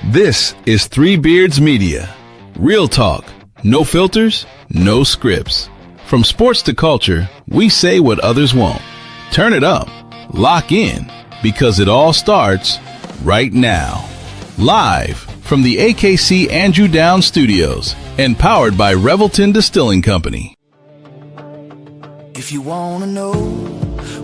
This is Three Beards Media. Real talk, no filters, no scripts. From sports to culture, we say what others won't. Turn it up, lock in, because it all starts right now. Live from the AKC Andrew Downs Studios and powered by Revelton Distilling Company. If you want to know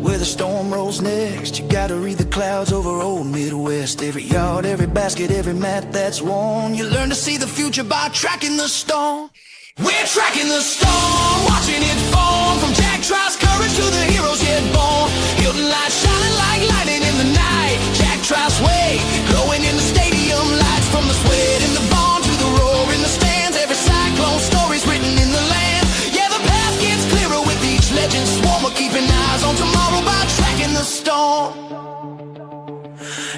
where the storm rolls next, you gotta read the clouds over old Midwest. Every yard, every basket, every mat that's worn. You learn to see the future by tracking the storm. We're tracking the storm, watching it form. From Jack Trice's courage to the heroes yet born. Hilton lights shining like lightning in the night. Jack Trice way, glowing in the stadium lights. From the sweat in the barn to the roar in the stands. Every Cyclone story's written in the land. Yeah, the path gets clearer with each legend swarm. We're keeping eyes on tomorrow by tracking the storm.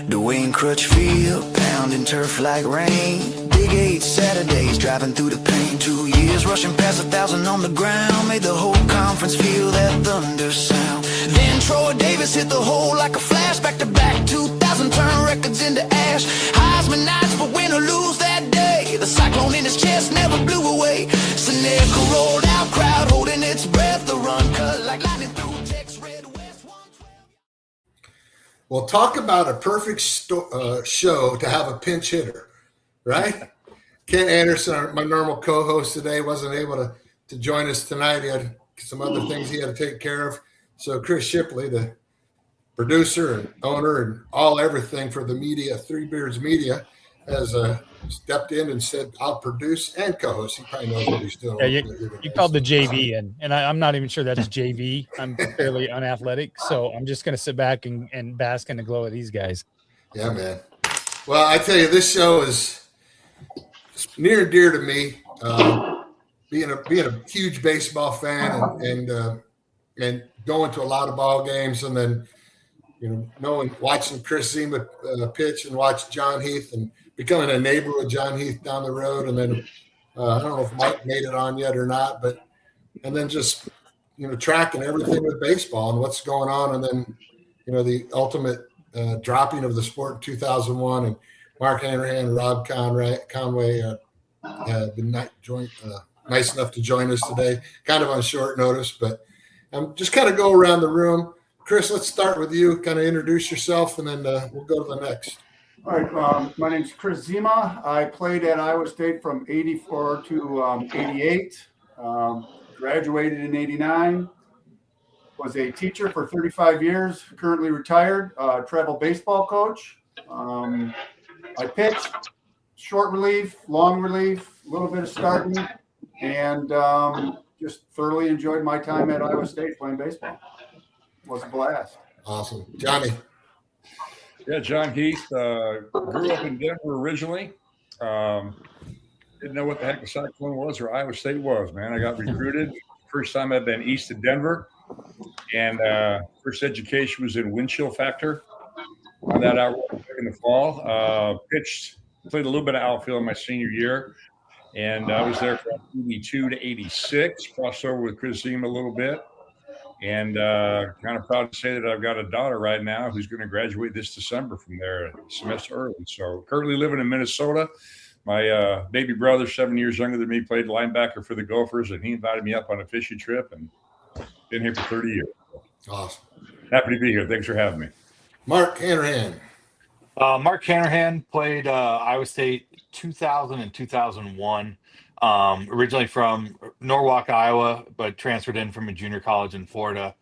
Dwayne Crutchfield, pounding turf like rain. Big 8 Saturdays, driving through the pain. 2 years, rushing past 1,000 on the ground. Made the whole conference feel that thunder sound. Then Troy Davis hit the hole like a flash. Back to back, 2,000 turn records into ash. Heisman nights, but win or lose that day. The Cyclone in his chest never blew away. Seneca rolled out, crowd holding its breath. The run cut like lightning through Texas Red West 112. Well, talk about a perfect show to have a pinch hitter, right? Ken Anderson, my normal co-host today, wasn't able to join us tonight. He had some other things he had to take care of. So Chris Shipley, the producer and owner and everything for the media, Three Beards Media, has stepped in and said, I'll produce and co-host. He probably knows what he's doing. Yeah, you called the JV, and I'm not even sure that's JV. I'm fairly unathletic, so I'm just going to sit back and bask in the glow of these guys. Yeah, man. Well, I tell you, this show is near and dear to me. Being a huge baseball fan and going to a lot of ball games, and then watching Chris Zima pitch and watch Jon Heath and becoming a neighbor with Jon Heath down the road, and then I don't know if Mike made it on yet or not, and then just tracking everything with baseball and what's going on, and then the ultimate dropping of the sport in 2001, and Mark Hanrahan and Rob Conway have been nice enough to join us today, kind of on short notice, but just kind of go around the room. Chris, let's start with you. Kind of introduce yourself, and then we'll go to the next. All right. My name's Chris Zima. I played at Iowa State from 84 to 88. Graduated in 89. Was a teacher for 35 years. Currently retired. Travel baseball coach. I pitched short relief, long relief, a little bit of starting, and just thoroughly enjoyed my time at Iowa State playing baseball. It was a blast. Awesome. Johnny. Yeah, Jon Heath. Grew up in Denver originally. Didn't know what the heck the Cyclone was or Iowa State was, man. I got recruited. First time I've been east of Denver. And first education was in wind chill factor. On that out in the fall. Played a little bit of outfield my senior year. And I was there from 82 to 86. Crossed over with Chris Zima a little bit. And kind of proud to say that I've got a daughter right now who's going to graduate this December from there a semester early. So currently living in Minnesota. My baby brother, 7 years younger than me, played linebacker for the Gophers, and he invited me up on a fishing trip, and been here for 30 years. Awesome. Happy to be here. Thanks for having me. Mark Hanrahan. Mark Hanrahan played Iowa State 2000 and 2001. Originally from Norwalk, Iowa, but transferred in from a junior college in Florida.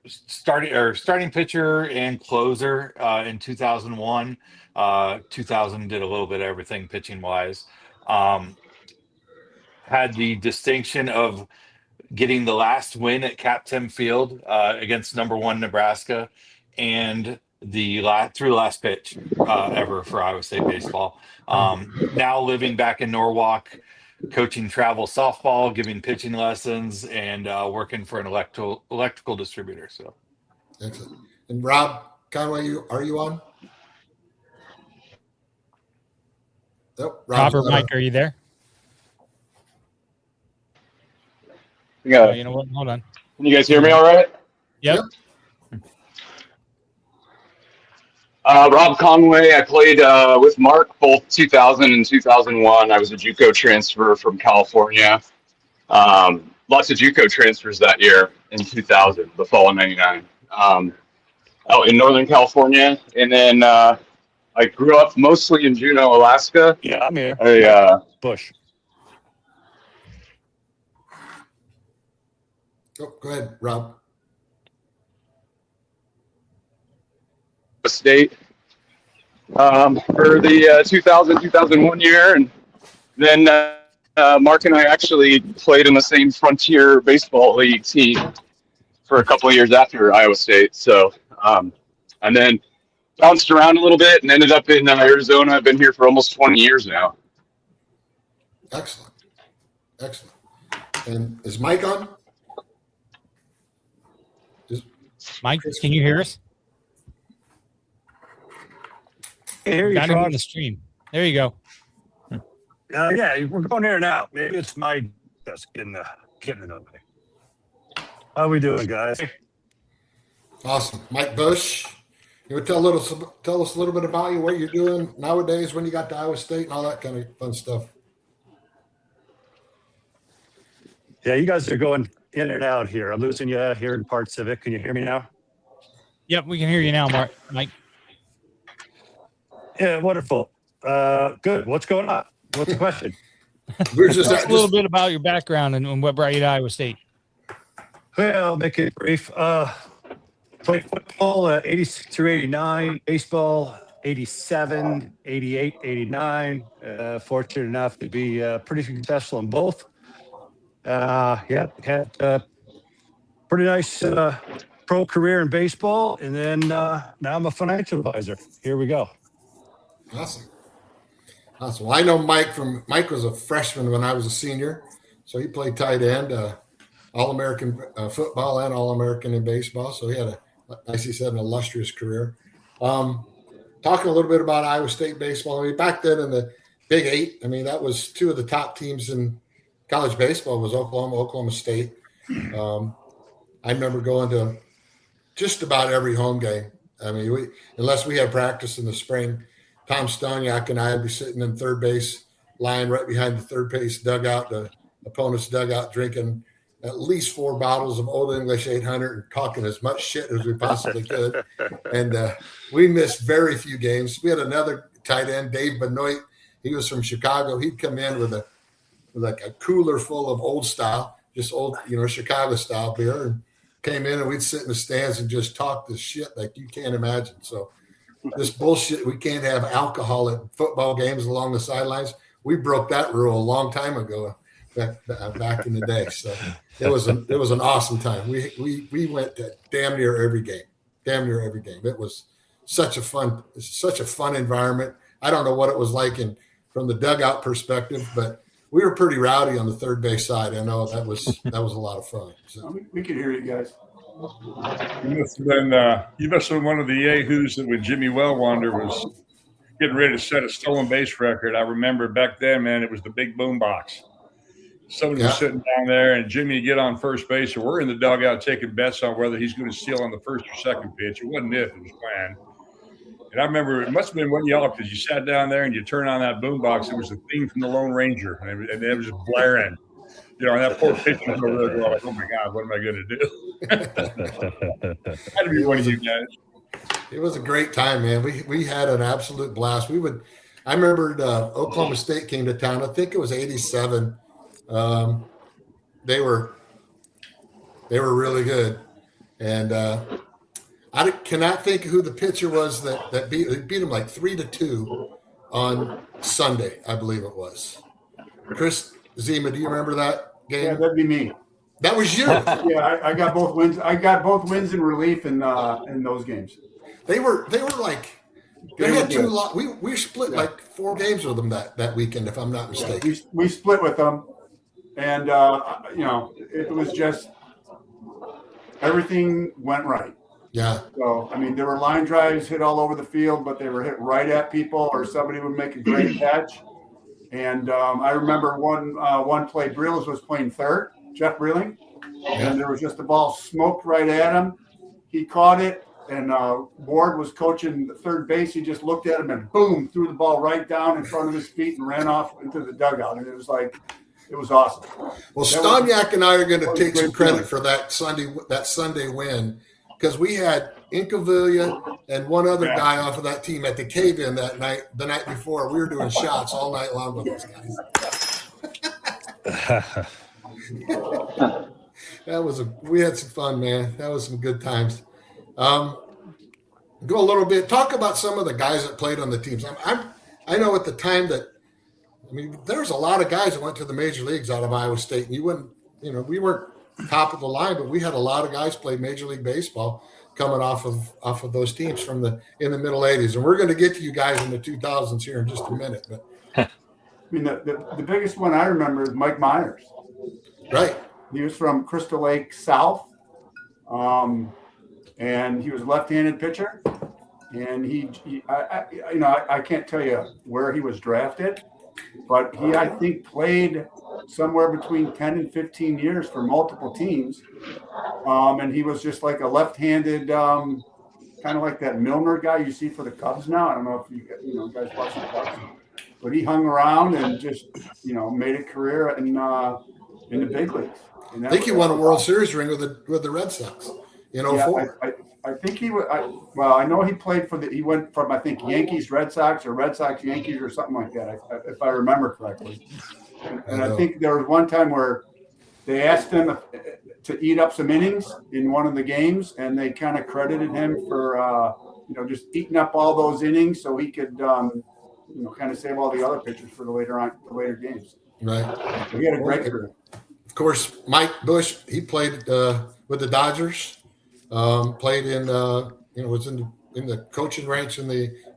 Starting pitcher and closer in 2001. 2000 did a little bit of everything pitching wise. Had the distinction of getting the last win at Cap Tim Field against number 1 Nebraska, and through the last pitch ever for Iowa State baseball. Now living back in Norwalk, coaching travel softball, giving pitching lessons, and working for an electrical distributor. So, excellent. And Rob Conway, are you on? Nope. Rob or Mike, are you there? Yeah. You know what? Hold on. Can you guys hear me all right? Yep. Rob Conway. I played with Mark both 2000 and 2001. I was a JUCO transfer from California. Lots of JUCO transfers that year in 2000, the fall of '99, out in Northern California. And then I grew up mostly in Juneau, Alaska. Yeah, I'm here. Busch. Oh, go ahead, Rob. State for the 2000-2001 year, and then Mark and I actually played in the same Frontier Baseball League team for a couple of years after Iowa State. So, and then bounced around a little bit and ended up in Arizona. I've been here for almost 20 years now. Excellent. And is Mike on? Mike, can you hear us? Here you Got him on the stream. There you go. Yeah, we're going here now. Maybe it's my desk getting the way. How we doing, guys? Awesome. Mike Busch, you would tell us a little bit about you, what you're doing nowadays when you got to Iowa State and all that kind of fun stuff. Yeah, you guys are going in and out here. I'm losing you here in parts of it. Can you hear me now? Yep, we can hear you now, Mike. Yeah, wonderful. Good. What's going on? What's the question? We're just a little bit about your background and what brought you to Iowa State. Well, I'll make it brief. Played football 86 through 89, baseball 87, 88, 89. Fortunate enough to be pretty successful in both. Had a pretty nice pro career in baseball, and then now I'm a financial advisor. Here we go. Awesome. Well, I know Mike was a freshman when I was a senior, so he played tight end, All-American football and All-American in baseball. So he had as he said, an illustrious career. Talking a little bit about Iowa State baseball. I mean, back then in the Big Eight, I mean, that was two of the top teams in college baseball was Oklahoma State. I remember going to just about every home game. I mean, unless we had practice in the spring, Tom Stoniak and I would be sitting in third base line right behind the third base dugout, the opponent's dugout, drinking at least 4 bottles of Old English 800 and talking as much shit as we possibly could. And we missed very few games. We had another tight end, Dave Benoit. He was from Chicago. He'd come in with a cooler full of old style, just old, Chicago style beer, and came in and we'd sit in the stands and just talk this shit like you can't imagine. So this bullshit, we can't have alcohol at football games along the sidelines. We broke that rule a long time ago, back in the day. So it was an awesome time. We went to damn near every game. It was such a fun environment. I don't know what it was like from the dugout perspective, but we were pretty rowdy on the third base side. I know that was a lot of fun. So. We could hear you guys. You must have been one of the yahoos that when Jimmy Wellwander was getting ready to set a stolen base record. I remember back then, man, it was the big boom box. Somebody was sitting down there, and Jimmy would get on first base, or we're in the dugout taking bets on whether he's going to steal on the first or second pitch. It wasn't if, it was when. And I remember it must have been one y'all, because you sat down there and you turn on that boom box. It was the theme from the Lone Ranger, and it was just blaring. And that poor pitcher was over there going like, oh, my God, what am I going to do? Had to be one of you guys. It was a great time, man. We had an absolute blast. I remember Oklahoma State came to town. I think it was 87. They were really good. And I cannot think who the pitcher was that beat them like 3-2 on Sunday, I believe it was. Chris Zima, do you remember that game? Yeah, that'd be me. That was you. Yeah, I got both wins. I got both wins in relief in those games. They were like they had two lot. We split like 4 games with them that weekend, if I'm not mistaken. We split with them, and it was just everything went right. Yeah. So I mean, there were line drives hit all over the field, but they were hit right at people, or somebody would make a great catch. And I remember one play, Brills was playing third, Jeff Brilling, and there was just a ball smoked right at him. He caught it, and Ward was coaching the third base. He just looked at him and boom, threw the ball right down in front of his feet and ran off into the dugout. And it was awesome. Well, Stoniak and I are going to take some credit for that Sunday win, because we had Incavilla and one other guy off of that team at the cave-in the night before. We were doing shots all night long with those guys. We had some fun, man. That was some good times. Go a little bit. Talk about some of the guys that played on the teams. I know at the time that, there was a lot of guys that went to the major leagues out of Iowa State, and we weren't top of the line, but we had a lot of guys play Major League Baseball coming off of those teams in the middle 80s. And we're going to get to you guys in the 2000s here in just a minute. But the biggest one I remember is Mike Myers. Right. He was from Crystal Lake South, and he was a left-handed pitcher. And I can't tell you where he was drafted, but he, I think, played somewhere between 10 and 15 years for multiple teams. And he was just like a left-handed, kind of like that Milner guy you see for the Cubs now. I don't know if you guys watch the Cubs, but he hung around and just, made a career in the big leagues. I think he won a World Series ring with the Red Sox in 04. I think he would. I know he played he went from, I think, Yankees, Red Sox, or Red Sox, Yankees, or something like that, if I remember correctly. And I think there was one time where they asked him to eat up some innings in one of the games, and they kind of credited him for, just eating up all those innings so he could, kind of save all the other pitchers for the later games. Right. So he had a great career. Of course, Mike Busch, he played with the Dodgers. Played in was in the coaching ranks in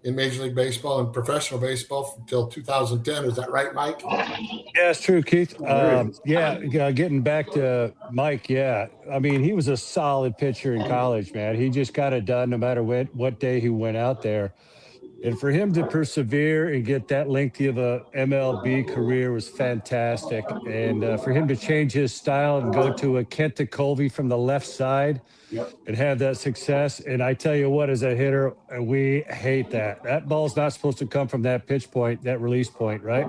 Major League Baseball and professional baseball until 2010. Is that right, Mike? Yeah, it's true, Keith. Getting back to Mike, he was a solid pitcher in college, man. He just got it done no matter what day he went out there. And for him to persevere and get that lengthy of a MLB career was fantastic. And for him to change his style and go to a Kenta Colby from the left side and have that success. And I tell you what, as a hitter, we hate that. That ball's not supposed to come from that pitch point, that release point, right?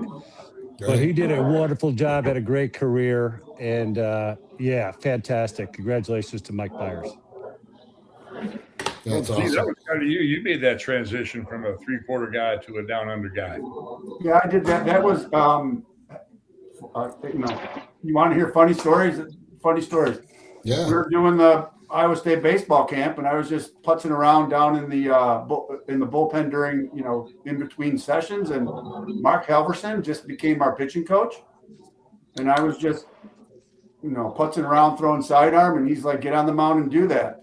But he did a wonderful job, had a great career. And, fantastic. Congratulations to Mike Myers. That's awesome. That was kind of you. You made that transition from a three-quarter guy to a down-under guy. Yeah, I did that. That was, you want to hear funny stories? Funny stories. Yeah. We were doing the Iowa State baseball camp, and I was just putzing around down in the bullpen during, in between sessions, and Mark Halverson just became our pitching coach, and I was just, putzing around throwing sidearm, and he's like, "Get on the mound and do that."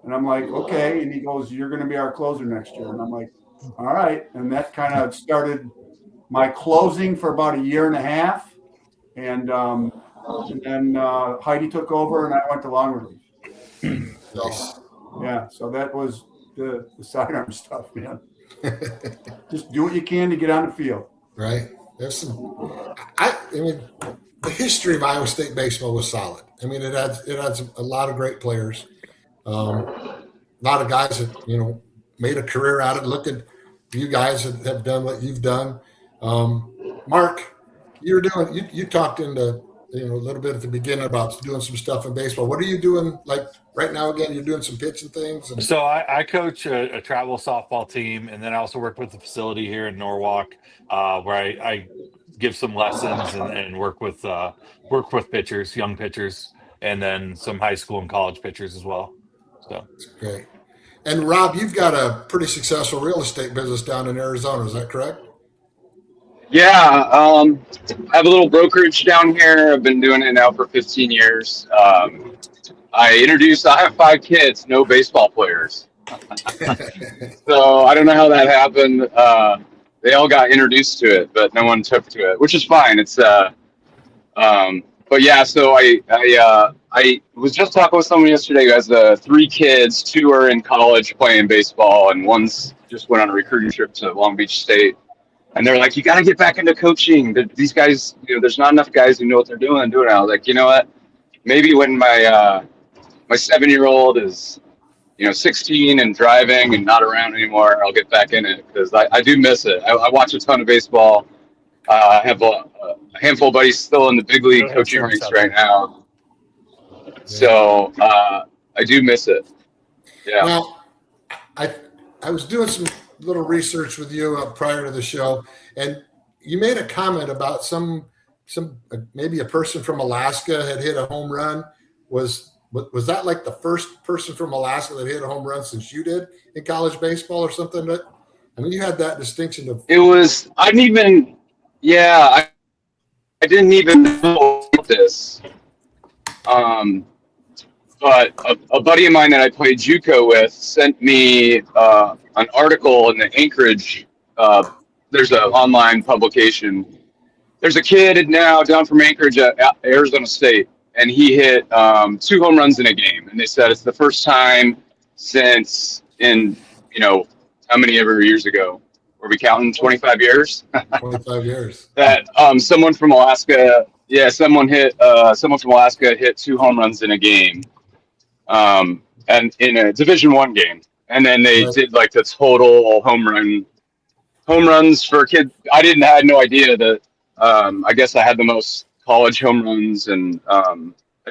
And I'm like, "Okay." And he goes, "You're going to be our closer next year." And I'm like, "All right." And that kind of started my closing for about a year and a half. And then Heidi took over, and I went to long relief. Nice. Yeah. So that was the sidearm stuff, man. Just do what you can to get on the field. Right. There's the history of Iowa State baseball was solid. It adds a lot of great players. A lot of guys that made a career out of it. Look at you guys that have done what you've done. Mark, you talked into a little bit at the beginning about doing some stuff in baseball. What are you doing like right now? Again, you're doing some pitching things. So I coach a travel softball team, and then I also work with the facility here in Norwalk, where I give some lessons and work with pitchers, young pitchers, and then some high school and college pitchers as well. So that's great. And Rob, you've got a pretty successful real estate business down in Arizona. Is that correct? Yeah. I have a little brokerage down here. I've been doing it now for 15 years. I have 5 kids, no baseball players. So I don't know how that happened. They all got introduced to it, but no one took to it, which is fine. It's, but yeah, so I was just talking with someone yesterday who has 3 kids. 2 are in college playing baseball, and one's just went on a recruiting trip to Long Beach State. And they're like, "You got to get back into coaching. These guys, there's not enough guys who know what they're doing." I was like, you know what? Maybe when my 7-year-old is 16 and driving and not around anymore, I'll get back in it because I do miss it. I watch a ton of baseball. I have a handful of buddies still in the big league coaching ranks right now. So I do miss it. Yeah. Well, I was doing some little research with you prior to the show, and you made a comment about some maybe a person from Alaska had hit a home run. Was that like the first person from Alaska that hit a home run since you did in college baseball or something? You had that distinction of. It was. I didn't even. Yeah, I didn't even know this. But a buddy of mine that I played JUCO with sent me an article in the Anchorage. There's an online publication. There's a kid now down from Anchorage at Arizona State, and he hit 2 home runs in a game. And they said it's the first time since how many ever years ago? Were we counting 25 years? 25 years. That someone from Alaska, someone from Alaska hit 2 home runs in a game. And in a Division I game, and then they did like the total home runs for kids. I had no idea that. I guess I had the most college home runs, and I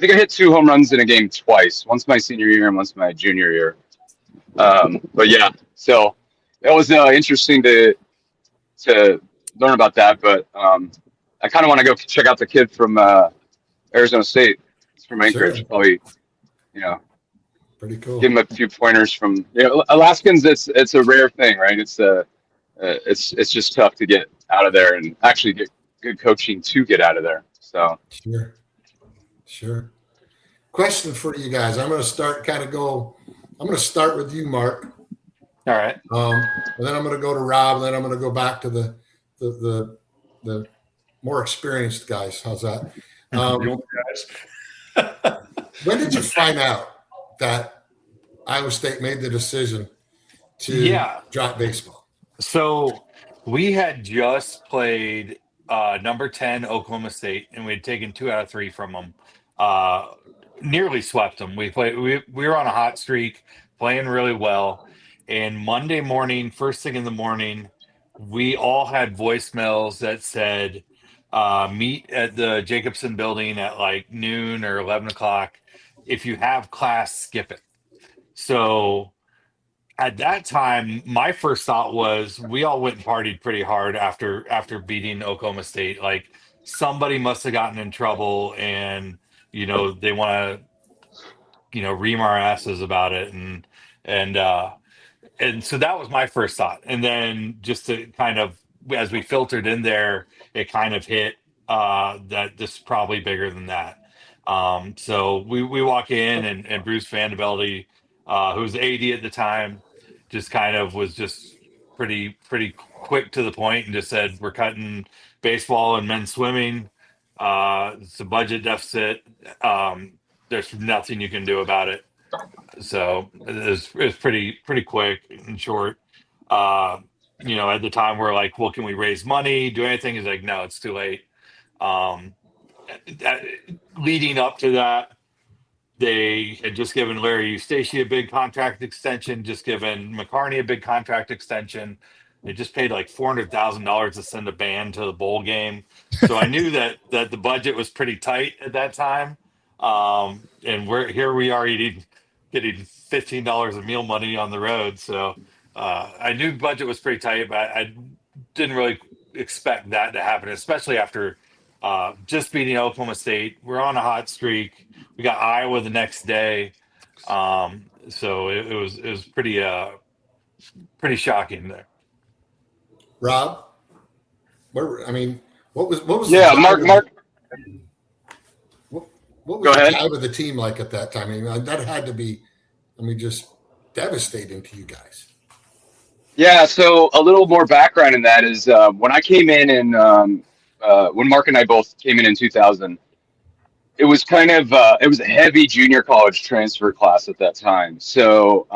think I hit 2 home runs in a game twice. Once my senior year and once my junior year. But yeah, so that was interesting to learn about that. But I kind of want to go check out the kid from Arizona State. It's from Anchorage, sure. Probably. Pretty cool. Give him a few pointers from Alaskans. It's a rare thing, right? It's just tough to get out of there and actually get good coaching to get out of there. So sure. Question for you guys. I'm going to start with you, Mark. All right. And then I'm going to go to Rob. And then I'm going to go back to the more experienced guys. How's that? When did you find out that Iowa State made the decision to drop baseball? So we had just played number 10 Oklahoma State, and we had taken 2 out of 3 from them. Nearly swept them. We were on a hot streak, playing really well. And Monday morning, first thing in the morning, we all had voicemails that said, meet at the Jacobson building at like noon or 11 o'clock. If you have class, skip it. So at that time, my first thought was we all went and partied pretty hard after beating Oklahoma State. Like somebody must have gotten in trouble, and they want to ream our asses about it, and so that was my first thought. And then just to kind of, as we filtered in there, it kind of hit that this is probably bigger than that. So we walk in, and Bruce Vanderbilt, who was the AD at the time, just kind of was just pretty quick to the point and just said, we're cutting baseball and men's swimming. It's a budget deficit. There's nothing you can do about it. So it was pretty quick and short. At the time we're like, well, can we raise money, do anything? He's like, no, it's too late. Leading up to that, they had just given Larry Eustace a big contract extension, just given McCarney a big contract extension. They just paid like $400,000 to send a band to the bowl game. So I knew that the budget was pretty tight at that time. And we are getting $15 of meal money on the road. So I knew the budget was pretty tight, but I didn't really expect that to happen, especially after just beating Oklahoma State. We're on a hot streak. We got Iowa the next day. So it was pretty shocking there. Rob, what was yeah, Mark. What was the vibe of the team like at that time? That had to be, just devastating to you guys. Yeah, so a little more background in that is when I came in and when Mark and I both came in 2000, it was kind of it was a heavy junior college transfer class at that time. So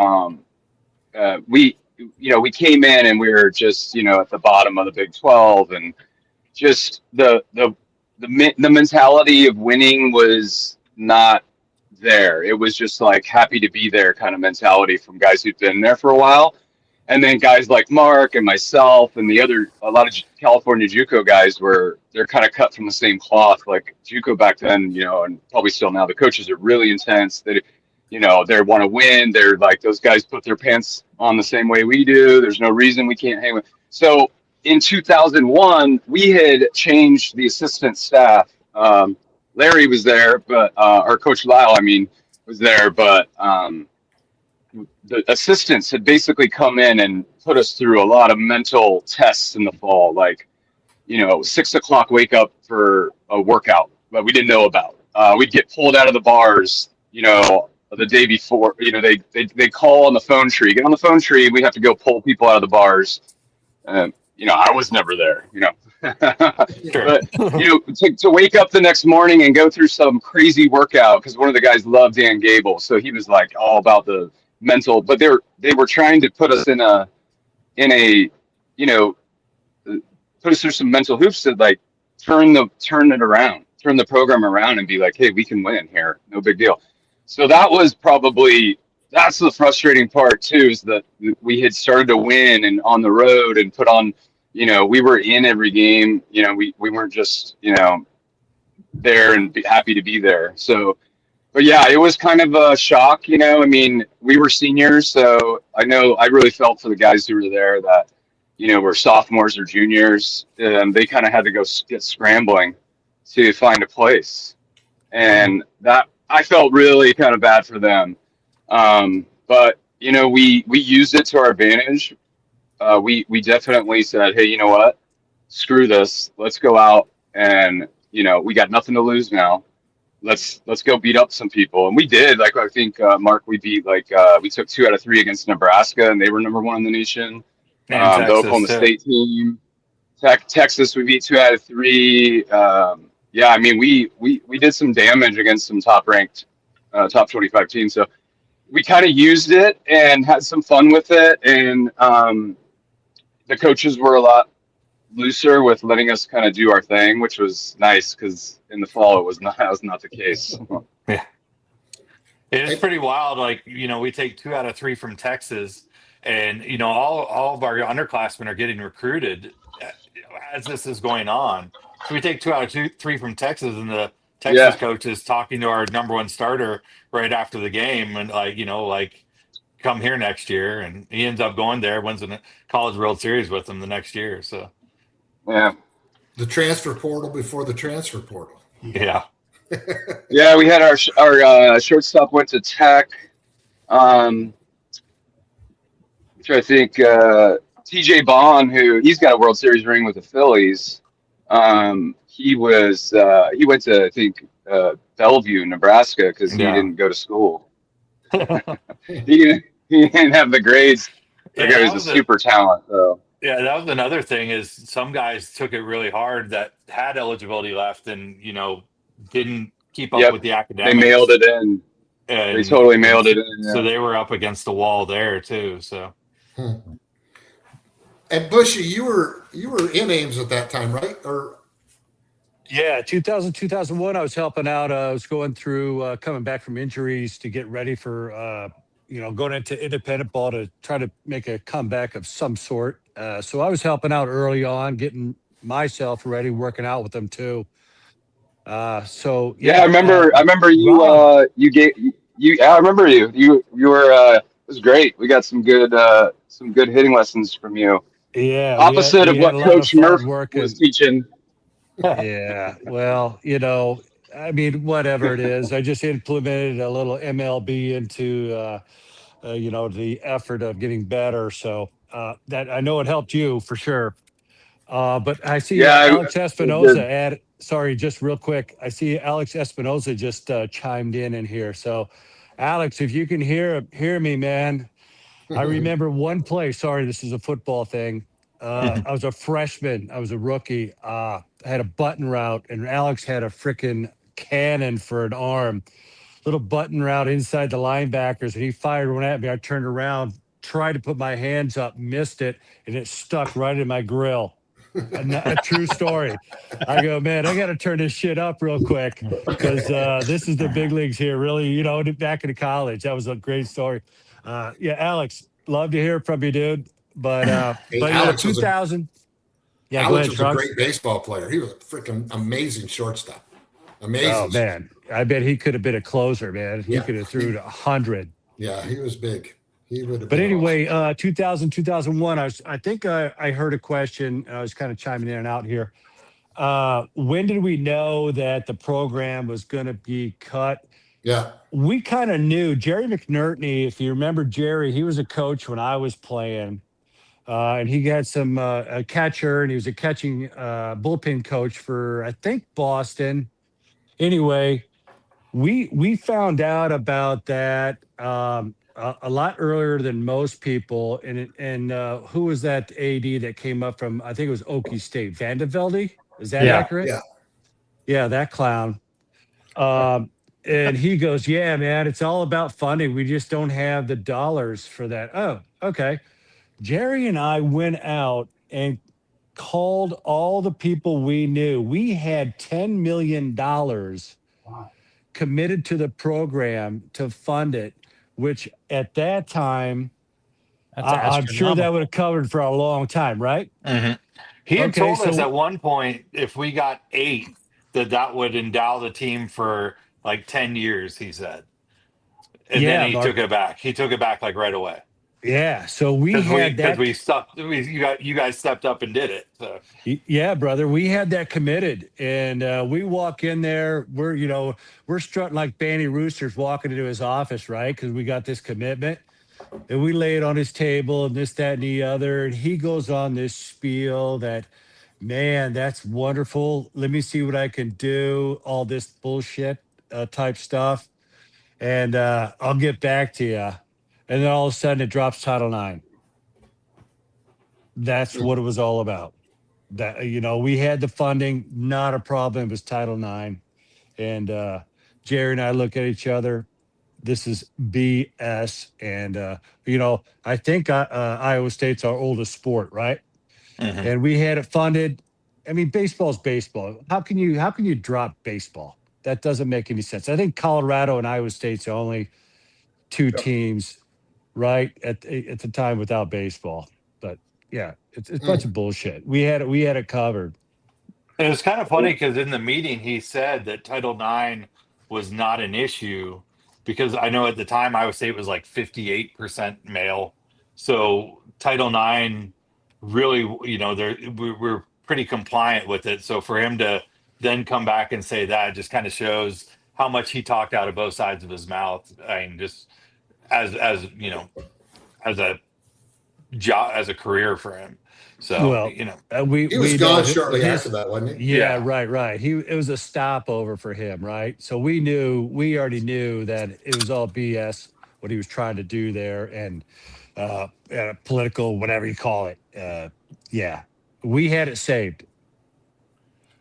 we came in and we were just at the bottom of the Big 12, and just the mentality of winning was not there. It was just like happy to be there kind of mentality from guys who'd been there for a while. And then guys like Mark and myself and a lot of California JUCO guys they're kind of cut from the same cloth. Like JUCO back then, and probably still now, the coaches are really intense. They want to win. They're like, those guys put their pants on the same way we do. There's no reason we can't hang with. So in 2001, we had changed the assistant staff. Larry was there, but our coach Lyle, was there, but the assistants had basically come in and put us through a lot of mental tests in the fall, like 6 o'clock wake up for a workout that we didn't know about. We'd get pulled out of the bars, the day before. They call on the phone tree, get on the phone tree. We have to go pull people out of the bars. I was never there, Sure. but to wake up the next morning and go through some crazy workout, because one of the guys loved Dan Gable, so he was like all about the mental. But they were trying to put us in a put us through some mental hoops to like turn it around, turn the program around, and be like, hey, we can win here, no big deal. So that's the frustrating part too, is that we had started to win and on the road and put on, we were in every game, we weren't just, there and be happy to be there. So, but yeah, it was kind of a shock, we were seniors. So I really felt for the guys who were there that, were sophomores or juniors, and they kind of had to go get scrambling to find a place. And that I felt really kind of bad for them. But we used it to our advantage. We definitely said, hey, you know what? Screw this. Let's go out and, we got nothing to lose now. Let's go beat up some people. And we did. Like, I think, Mark, we beat, we took 2 out of 3 against Nebraska, and they were number 1 in the nation. And the Oklahoma State team. Texas, we beat 2 out of 3. We did some damage against some top-ranked, top 25 teams. So we kind of used it and had some fun with it. And the coaches were a lot looser with letting us kind of do our thing, which was nice, because in the fall that was not the case. Yeah. It's pretty wild. Like, we take 2 out of 3 from Texas, and, all of our underclassmen are getting recruited as this is going on. So we take 2 out of 3 from Texas, and the Texas coach is talking to our number 1 starter right after the game, and come here next year. And he ends up going there, wins the College World Series with them the next year. So, yeah, the transfer portal before the transfer portal. Yeah. Yeah, we had our shortstop went to Tech. Which I think TJ Bond, he's got a World Series ring with the Phillies. He went to, I think, Bellevue, Nebraska, because he didn't go to school. he didn't have the grades. That guy was a super talent, though. Yeah, that was another thing, is some guys took it really hard that had eligibility left and, didn't keep up with the academics. They mailed it in. They totally mailed it in. Yeah. So they were up against the wall there too. So. And Bushy, you were in Ames at that time, right? Or yeah, 2001, I was helping out. I was going through coming back from injuries to get ready for going into independent ball to try to make a comeback of some sort. So I was helping out early on, getting myself ready, working out with them too. I remember you. Rob. I remember you. You were. It was great. We got some good hitting lessons from you. Yeah. Opposite of what Coach Murph was teaching. Yeah. Well, whatever it is, I just implemented a little MLB into, the effort of getting better. So that I know it helped you for sure. But I see Alex Espinoza sorry, just real quick. I see Alex Espinoza just chimed in here. So, Alex, if you can hear me, man, I remember one play. Sorry, this is a football thing. I was a freshman. I was a rookie. I had a button route, and Alex had a freaking cannon for an arm. Little button route inside the linebackers, and he fired one at me. I turned around, tried to put my hands up, missed it, and it stuck right in my grill. A true story. I go, man, I got to turn this shit up real quick because this is the big leagues here. Really, back in college, that was a great story. Yeah, Alex, love to hear from you, dude. But Alex 2000. Alex was a great baseball player. He was a freaking amazing shortstop. Amazing. Oh man, I bet he could have been a closer, man. He could have threw to 100. Yeah, he was big. He would have. But anyway, 2000, 2001. I think I heard a question. I was kind of chiming in and out here. When did we know that the program was going to be cut? Yeah, we kind of knew. Jerry McNertney, if you remember Jerry, he was a coach when I was playing. And he got some a catcher, and he was a catching bullpen coach for, I think, Boston. Anyway, we found out about that a lot earlier than most people. And who was that AD that came up from? I think it was Okie State, Vandevelde. Is that accurate? Yeah, that clown. And he goes, "Yeah, man, it's all about funding. We just don't have the dollars for that." Oh, okay. Jerry and I went out and called all the people we knew. We had $10 million committed to the program to fund it, which at that time, I'm sure that would have covered for a long time, right? Mm-hmm. He had told us at one point, if we got 8, that would endow the team for like 10 years, he said. And then he took it back. He took it back like right away. Yeah, so we had that because you guys stepped up and did it. So. Yeah, brother, we had that committed, and we walk in there. We're strutting like Banny Roosters walking into his office, right? Because we got this commitment, and we lay it on his table, and this, that, and the other. And he goes on this spiel that, man, that's wonderful. Let me see what I can do. All this bullshit type stuff, and I'll get back to you. And then all of a sudden it drops Title IX. That's what it was all about. That, we had the funding, not a problem. It was Title IX. And Jerry and I look at each other. This is BS. And, I think Iowa State's our oldest sport, right? Mm-hmm. And we had it funded. I mean, baseball's baseball. How can you drop baseball? That doesn't make any sense. I think Colorado and Iowa State's the only 2 teams, right, at the time without baseball. But yeah, it's a bunch of bullshit. We had it covered. And it's kind of funny because in the meeting he said that Title IX was not an issue because I know at the time Iowa State was like 58% male. So Title IX really, we're pretty compliant with it. So for him to then come back and say that just kind of shows how much he talked out of both sides of his mouth. I mean, just as as a job, as a career for him. So he was gone shortly after that, wasn't he? Yeah, right. It was a stopover for him, right? So we already knew that it was all BS what he was trying to do there, and political, whatever you call it. We had it saved.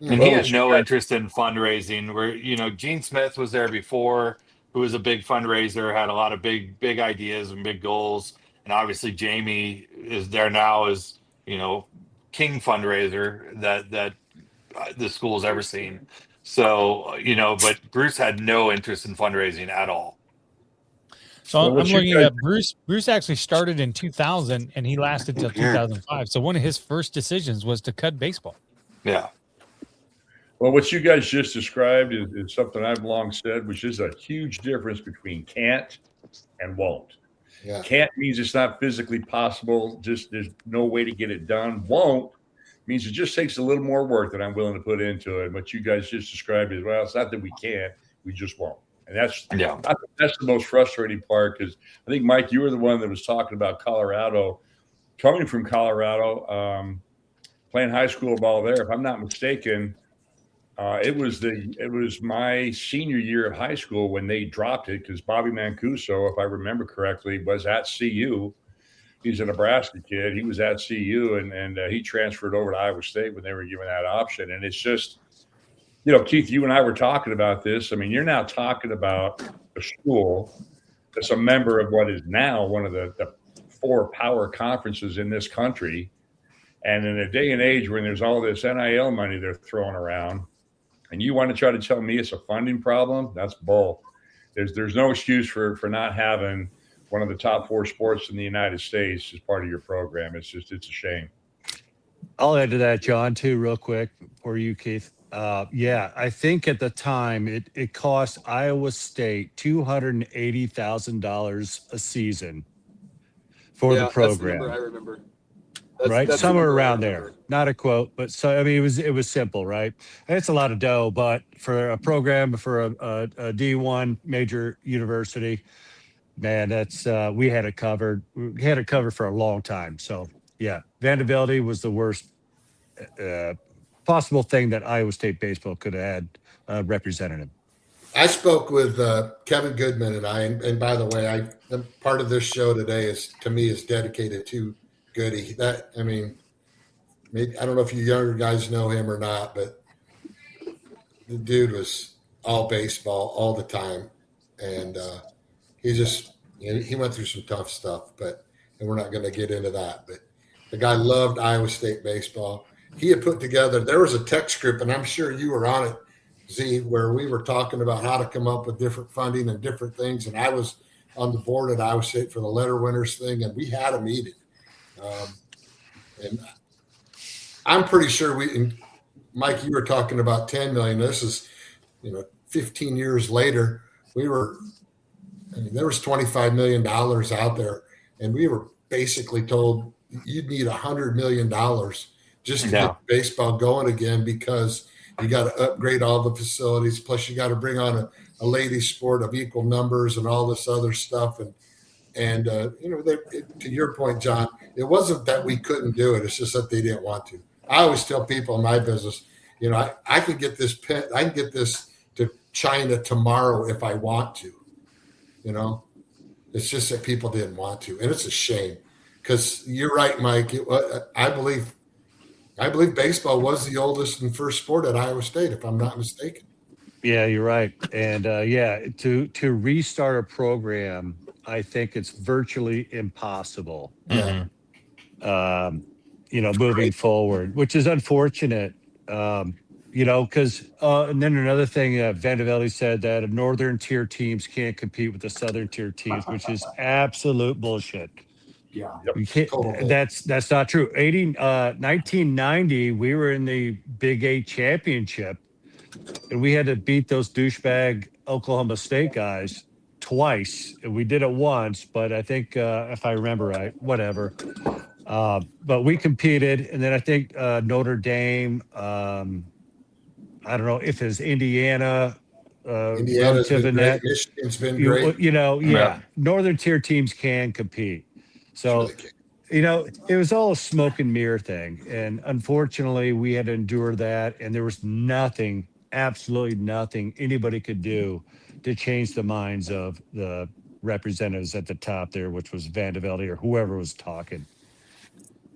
And he had no interest in fundraising. Where Gene Smith was there before, who was a big fundraiser, had a lot of big ideas and big goals. And obviously Jamie is there now as, king fundraiser that the school's ever seen. So, but Bruce had no interest in fundraising at all. So I'm looking at Bruce. Bruce actually started in 2000 and he lasted till 2005. So one of his first decisions was to cut baseball. Yeah. Well, what you guys just described is something I've long said, which is a huge difference between can't and won't. Yeah. Can't means it's not physically possible. Just there's no way to get it done. Won't means it just takes a little more work that I'm willing to put into it. What you guys just described is, well, it's not that we can't, we just won't. And that's the most frustrating part, because I think, Mike, you were the one that was talking about Colorado. Coming from Colorado, playing high school ball there, if I'm not mistaken, it was my senior year of high school when they dropped it, because Bobby Mancuso, if I remember correctly, was at CU. He's a Nebraska kid. He was at CU, and he transferred over to Iowa State when they were given that option. And it's just, Keith, you and I were talking about this. I mean, you're now talking about a school that's a member of what is now one of the 4 power conferences in this country. And in a day and age when there's all this NIL money they're throwing around, and you want to try to tell me it's a funding problem, that's bull. There's no excuse for not having one of the top 4 sports in the United States as part of your program. It's a shame. I'll add to that, John, too, real quick for you, Keith. Yeah, I think at the time it cost Iowa State $280,000 a season for the program. That's the number I remember. That's somewhere around there. Not a quote, but so I mean it was simple, right? And it's a lot of dough, but for a program for a D1 major university, man, that's we had it covered. We had it covered for a long time. So yeah, Vanderbilt was the worst possible thing that Iowa State baseball could have had representative. I spoke with Kevin Goodman and by the way, part of this show today is dedicated to Goody. That, I mean, maybe, I don't know if you younger guys know him or not, but the dude was all baseball all the time. And he went through some tough stuff, and we're not going to get into that. But the guy loved Iowa State baseball. He had put together, there was a text group, and I'm sure you were on it, Z, where we were talking about how to come up with different funding and different things. And I was on the board at Iowa State for the letter winners thing, and we had a meeting. And I'm pretty sure Mike, you were talking about 10 million. This is, 15 years later, there was $25 million out there, and we were basically told you'd need $100 million just to get baseball going again, because you got to upgrade all the facilities. Plus you got to bring on a ladies sport of equal numbers and all this other stuff. And to your point, John, it wasn't that we couldn't do it. It's just that they didn't want to. I always tell people in my business, I can get this to China tomorrow if I want to. It's just that people didn't want to, and it's a shame, because you're right, Mike. I believe baseball was the oldest and first sport at Iowa State, if I'm not mistaken. Yeah, you're right. And to restart a program, I think it's virtually impossible. Yeah. Moving forward, which is unfortunate. Because and then another thing, Vanderbilt said that northern tier teams can't compete with the southern tier teams, which is absolute bullshit. Yeah, you can't, that's not true. 1990, we were in the Big 8 championship, and we had to beat those douchebag Oklahoma State guys twice. And we did it once, but I think if I remember right, whatever. But we competed, and then I think Notre Dame. I don't know if it's Indiana. Indiana's been great. Michigan's been great. Northern tier teams can compete. So, it was all a smoke and mirror thing. And unfortunately, we had to endure that. And there was nothing, absolutely nothing anybody could do to change the minds of the representatives at the top there, which was Vanderbilt or whoever was talking.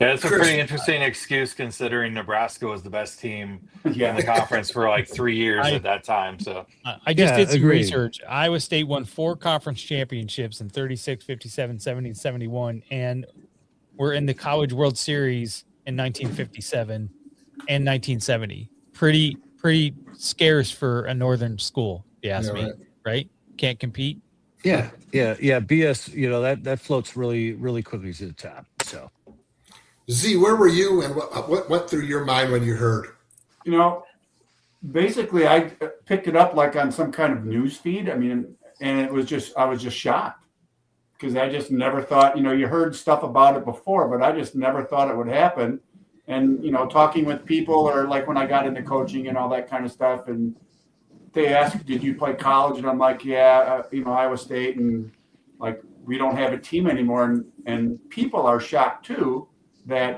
Yeah, it's a pretty interesting excuse considering Nebraska was the best team in the conference for like 3 years at that time. So I just did some research. Iowa State won 4 conference championships in 36, 57, 70, and 71, and we're in the College World Series in 1957 and 1970. Pretty scarce for a northern school, you ask me, right? Can't compete. Yeah. BS, that floats really, really quickly to the top. So. Z, where were you, and what went through your mind when you heard? Basically, I picked it up like on some kind of news feed. I mean, and I was just shocked, because I just never thought, you heard stuff about it before, but I just never thought it would happen. And, talking with people, or like when I got into coaching and all that kind of stuff, and they asked, did you play college? And I'm like, yeah, Iowa State, and like, we don't have a team anymore. And people are shocked too, that,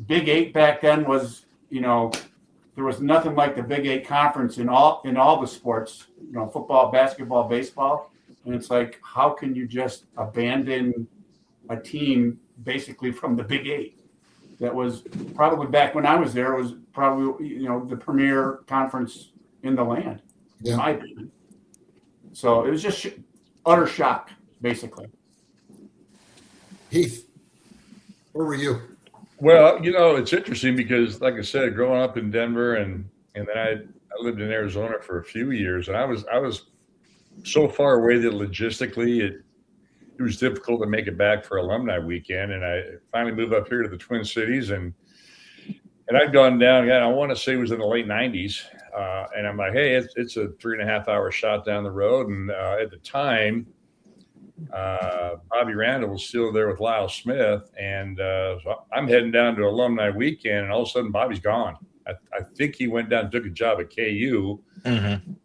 Big 8 back then was, there was nothing like the Big 8 conference in all the sports, football, basketball, baseball. And it's like, how can you just abandon a team basically from the Big 8? That was probably, back when I was there, was probably, the premier conference in the land, in my opinion. So it was just utter shock, basically. Heath, where were you? Well, it's interesting because, like I said, growing up in Denver and then I lived in Arizona for a few years, and I was so far away that logistically it was difficult to make it back for alumni weekend. And I finally moved up here to the Twin Cities, and I'd gone down. I want to say it was in the late '90s, and I'm like, hey, it's a 3.5 hour shot down the road. And at the time, Bobby Randall was still there with Lyle Smith, and so I'm heading down to alumni weekend, and all of a sudden Bobby's gone. I think he went down and took a job at KU, and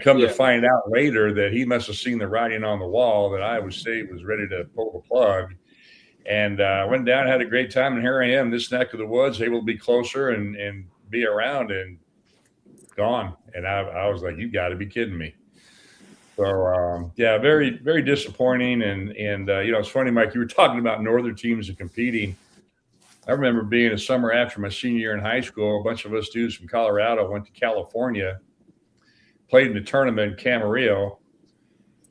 come to find out later that he must have seen the writing on the wall that Iowa State was ready to pull the plug. And went down, had a great time, and here I am, this neck of the woods, able to be closer and be around, and gone. And I was like, you got to be kidding me. So, very, very disappointing. And it's funny, Mike, you were talking about northern teams and competing. I remember being a summer after my senior year in high school, a bunch of us dudes from Colorado went to California, played in the tournament in Camarillo.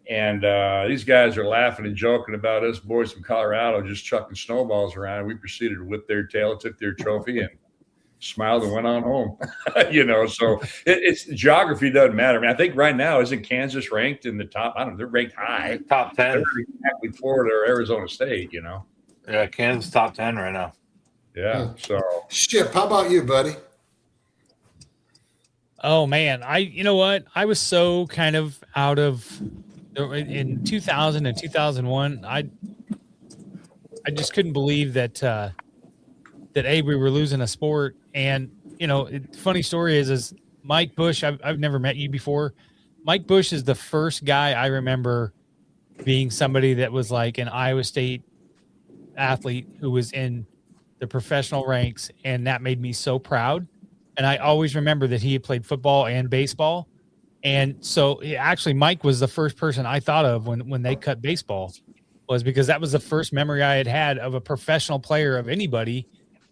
And these guys are laughing and joking about us boys from Colorado just chucking snowballs around. We proceeded to whip their tail, took their trophy, and smiled and went on home. So it's geography doesn't matter. I mean, I think right now, isn't Kansas ranked in the top? I don't know. They're ranked high. Top 10. They're exactly Florida or Arizona State, Yeah, Kansas top 10 right now. Yeah. So Ship, how about you, buddy? Oh man, you know what? I was so kind of out of in 2000 and 2001. I just couldn't believe that we were losing a sport. And funny story is Mike Busch. I've never met you before. Mike Busch is the first guy I remember being somebody that was like an Iowa State athlete who was in the professional ranks, and that made me so proud. And I always remember that he had played football and baseball. And so actually Mike was the first person I thought of when they cut baseball, was because that was the first memory I had of a professional player of anybody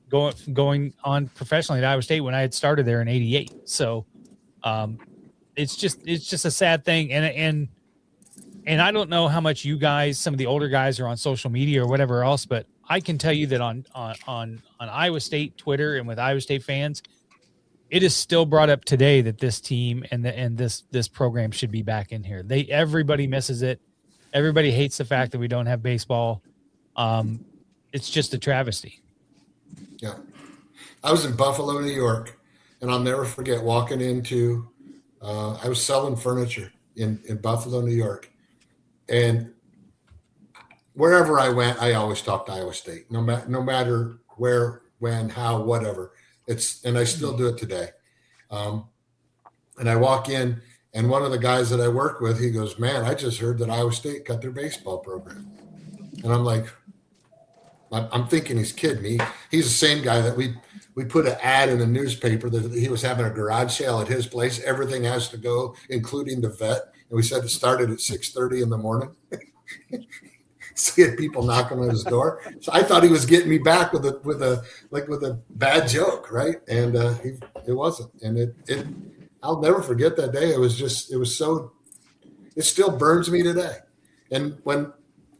going on professionally at Iowa State when I had started there in '88. So it's just a sad thing. And I don't know how much you guys, some of the older guys, are on social media or whatever else, but I can tell you that on Iowa State Twitter and with Iowa State fans, it is still brought up today that this team and this program should be back in here. Everybody misses it. Everybody hates the fact that we don't have baseball. It's just a travesty. Yeah. I was in Buffalo, New York, and I'll never forget walking into I was selling furniture in Buffalo, New York. And wherever I went, I always talked Iowa State, no matter where, when, how, whatever. And I still do it today. And I walk in, and one of the guys that I work with, he goes, man, I just heard that Iowa State cut their baseball program. And I'm like, I'm thinking he's kidding me. He's the same guy that we put an ad in the newspaper that he was having a garage sale at his place. Everything has to go, including the vet. And we said it started at 6:30 in the morning. So he had people knocking on his door. So I thought he was getting me back with a bad joke, right? And it wasn't. And I'll never forget that day. It still burns me today. And when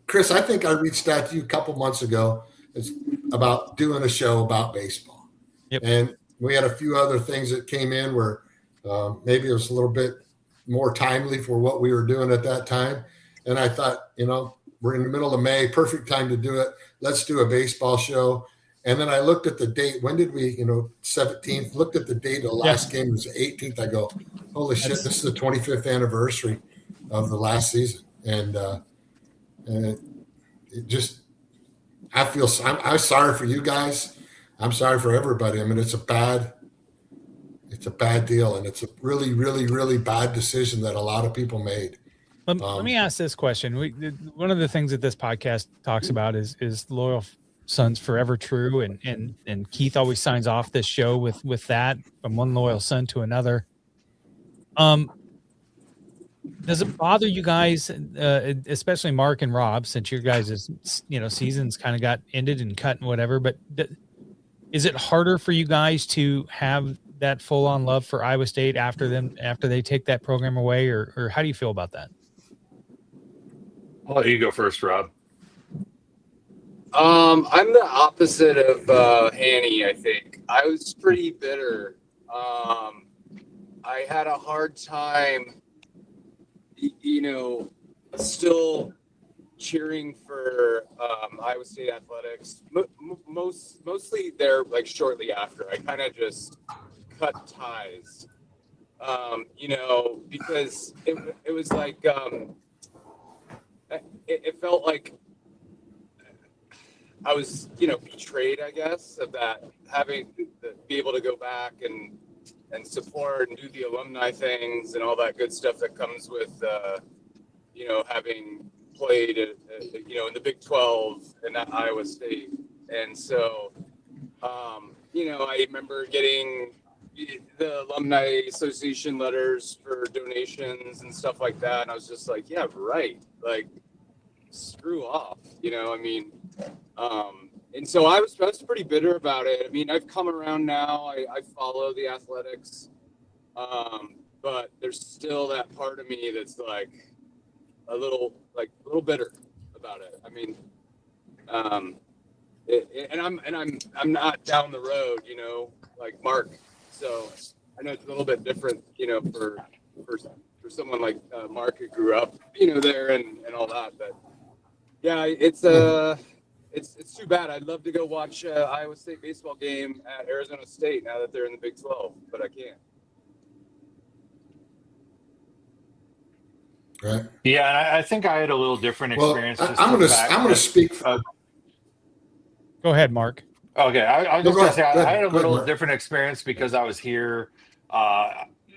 Chris, I think I reached out to you a couple months ago about doing a show about baseball. Yep. And we had a few other things that came in where maybe it was a little bit more timely for what we were doing at that time. And I thought, we're in the middle of May, perfect time to do it. Let's do a baseball show. And then I looked at the date. When did we, 17th, looked at the date of the last game was the 18th. I go, holy shit, this is the 25th anniversary of the last season. And it just, I'm sorry for you guys. I'm sorry for everybody. I mean, it's a bad deal. And it's a really, really, really bad decision that a lot of people made. Let me ask this question. One of the things that this podcast talks about is loyal sons forever true. And Keith always signs off this show with that, from one loyal son to another. Does it bother you guys, especially Mark and Rob, since your guys' seasons kind of got ended and cut and whatever, but is it harder for you guys to have that full on love for Iowa State after they take that program away, or how do you feel about that? I'll let you go first, Rob. I'm the opposite of Annie, I think. I was pretty bitter. I had a hard time, still cheering for Iowa State athletics. Mostly there, like shortly after. I kind of just cut ties, because it was like it felt like I was, betrayed, I guess, of that, having to be able to go back and support and do the alumni things and all that good stuff that comes with, having played, in the Big 12 and at Iowa State. And so, I remember getting the Alumni Association letters for donations and stuff like that. And I was just like, yeah, right. Like, screw off, and so I was pretty bitter about it. I mean, I've come around now. I follow the athletics, but there's still that part of me that's like a little bitter about it. I mean, I'm not down the road, like Mark. So I know it's a little bit different, for someone like Mark who grew up, there and all that. But yeah, it's too bad. I'd love to go watch Iowa State baseball game at Arizona State now that they're in the Big 12, but I can't. Right. Yeah, I think I had a little different experience. I'm going to speak. Go ahead, Mark. Okay, I was just going to say I had a little Mark. different experience because I was here,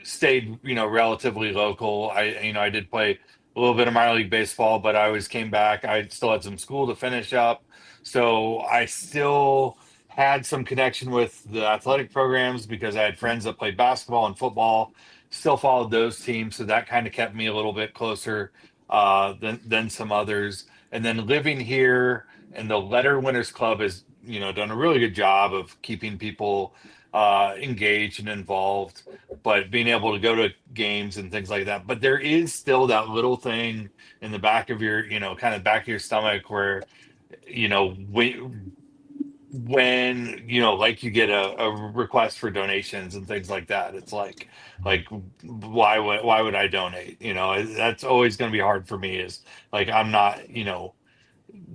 stayed, relatively local. I did play a little bit of minor league baseball, but I always came back. I still had some school to finish up. So I still had some connection with the athletic programs because I had friends that played basketball and football, still followed those teams. So that kind of kept me a little bit closer than some others. And then living here, and the Letter Winners Club has, done a really good job of keeping people engaged and involved, but being able to go to games and things like that. But there is still that little thing in the back of your, kind of back of your stomach where, when like you get a request for donations and things like that, it's like why would I donate? That's always going to be hard for me, is like I'm not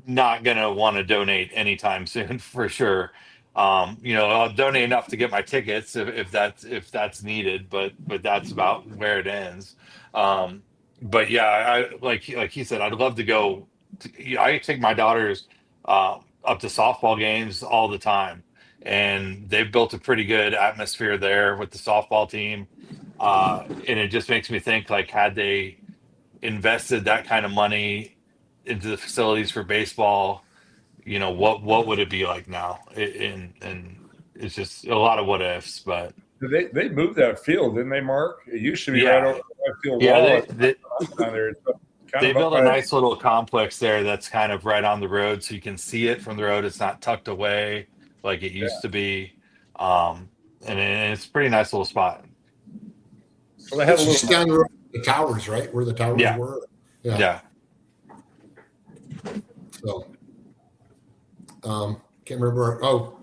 not gonna want to donate anytime soon for sure. I'll donate enough to get my tickets if that's needed, but that's about where it ends. But yeah, I like he said, I'd love to go. I take my daughters up to softball games all the time, and they've built a pretty good atmosphere there with the softball team. And it just makes me think, like, had they invested that kind of money into the facilities for baseball, what would it be like now? And it's just a lot of what ifs. But they moved that field, didn't they, Mark? It used to be Yeah. right over that field. Yeah, down there. they built a nice little complex there that's kind of right on the road, so you can see it from the road. It's not tucked away like it used to be, and it's a pretty nice little spot. Well, they have It's a just little. down the road, the towers, right? Where the towers Yeah. were. Yeah. So, can't remember. Oh,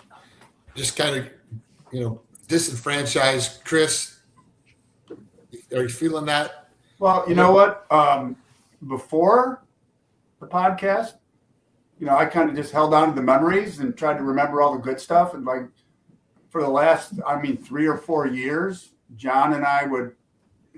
just kind of, disenfranchised. Chris, are you feeling that? Well, you know what? Before the podcast, I kind of just held on to the memories and tried to remember all the good stuff. And like for the last, 3 or 4 years, John and I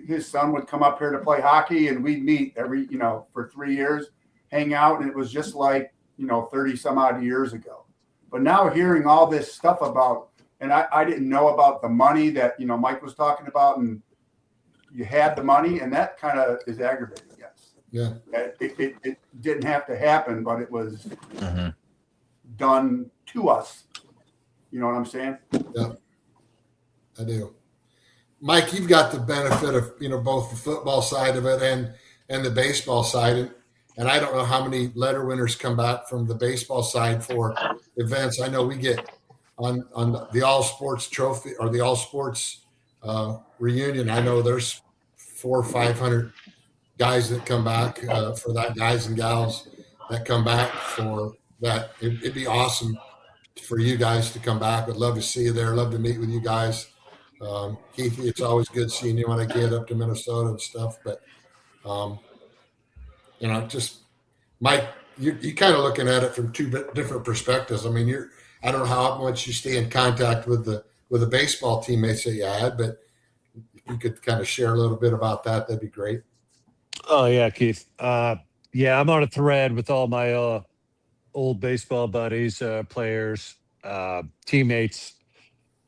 his son would come up here to play hockey, and we'd meet every, for 3 years, hang out. And it was just like, 30 some odd years ago. But now hearing all this stuff about, and I didn't know about the money that, Mike was talking about, and you had the money, and that kind of is aggravating, yes. Yeah. It didn't have to happen, but it was done to us. You know what I'm saying? Yeah, I do. Mike, you've got the benefit of, both the football side of it and the baseball side. And I don't know how many letter winners come back from the baseball side for events. I know we get on the all sports trophy or the all sports reunion. I know there's 400 or 500 guys that come back for that, guys and gals that come back for that it'd be awesome for you guys to come back. Would love to see you there. Love to meet with you guys. Heath, it's always good seeing you when I get up to Minnesota and stuff. But, just Mike, you kind of looking at it from two different perspectives. I mean, I don't know how much you stay in contact with the baseball teammates that you had, but if you could kind of share a little bit about that, that'd be great. Oh yeah, Keith. I'm on a thread with all my old baseball buddies, players, teammates.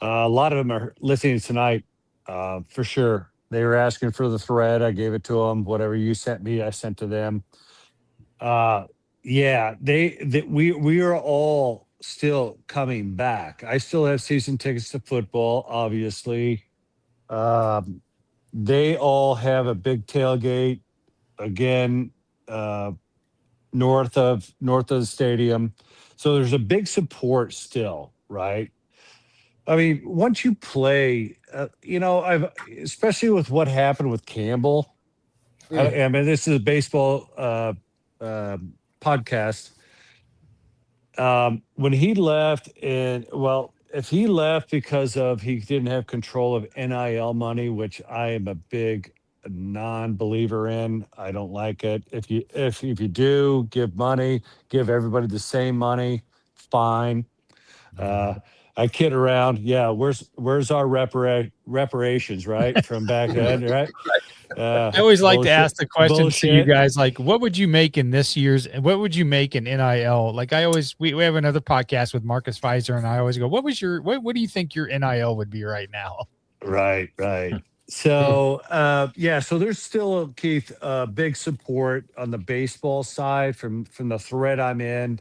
A lot of them are listening tonight, for sure. They were asking for the thread. I gave it to them. Whatever you sent me, I sent to them. We are all still coming back. I still have season tickets to football, obviously. They all have a big tailgate again, north of the stadium. So there's a big support still, right? I mean, once you play, I've especially with what happened with Campbell. I mean, this is a baseball podcast. When he left, if he left because of he didn't have control of NIL money, which I am a big non-believer in. I don't like it. If you do give money, give everybody the same money, fine. I kid around. Yeah, where's our reparations, right? From back then, right? I always like to ask the question to you guys, like, what would you make in this year's, and what would you make in NIL? Like we have another podcast with Marcus Pfizer, and I always go, what do you think your NIL would be right now? Right. So, so there's still, Keith, big support on the baseball side from the thread I'm in.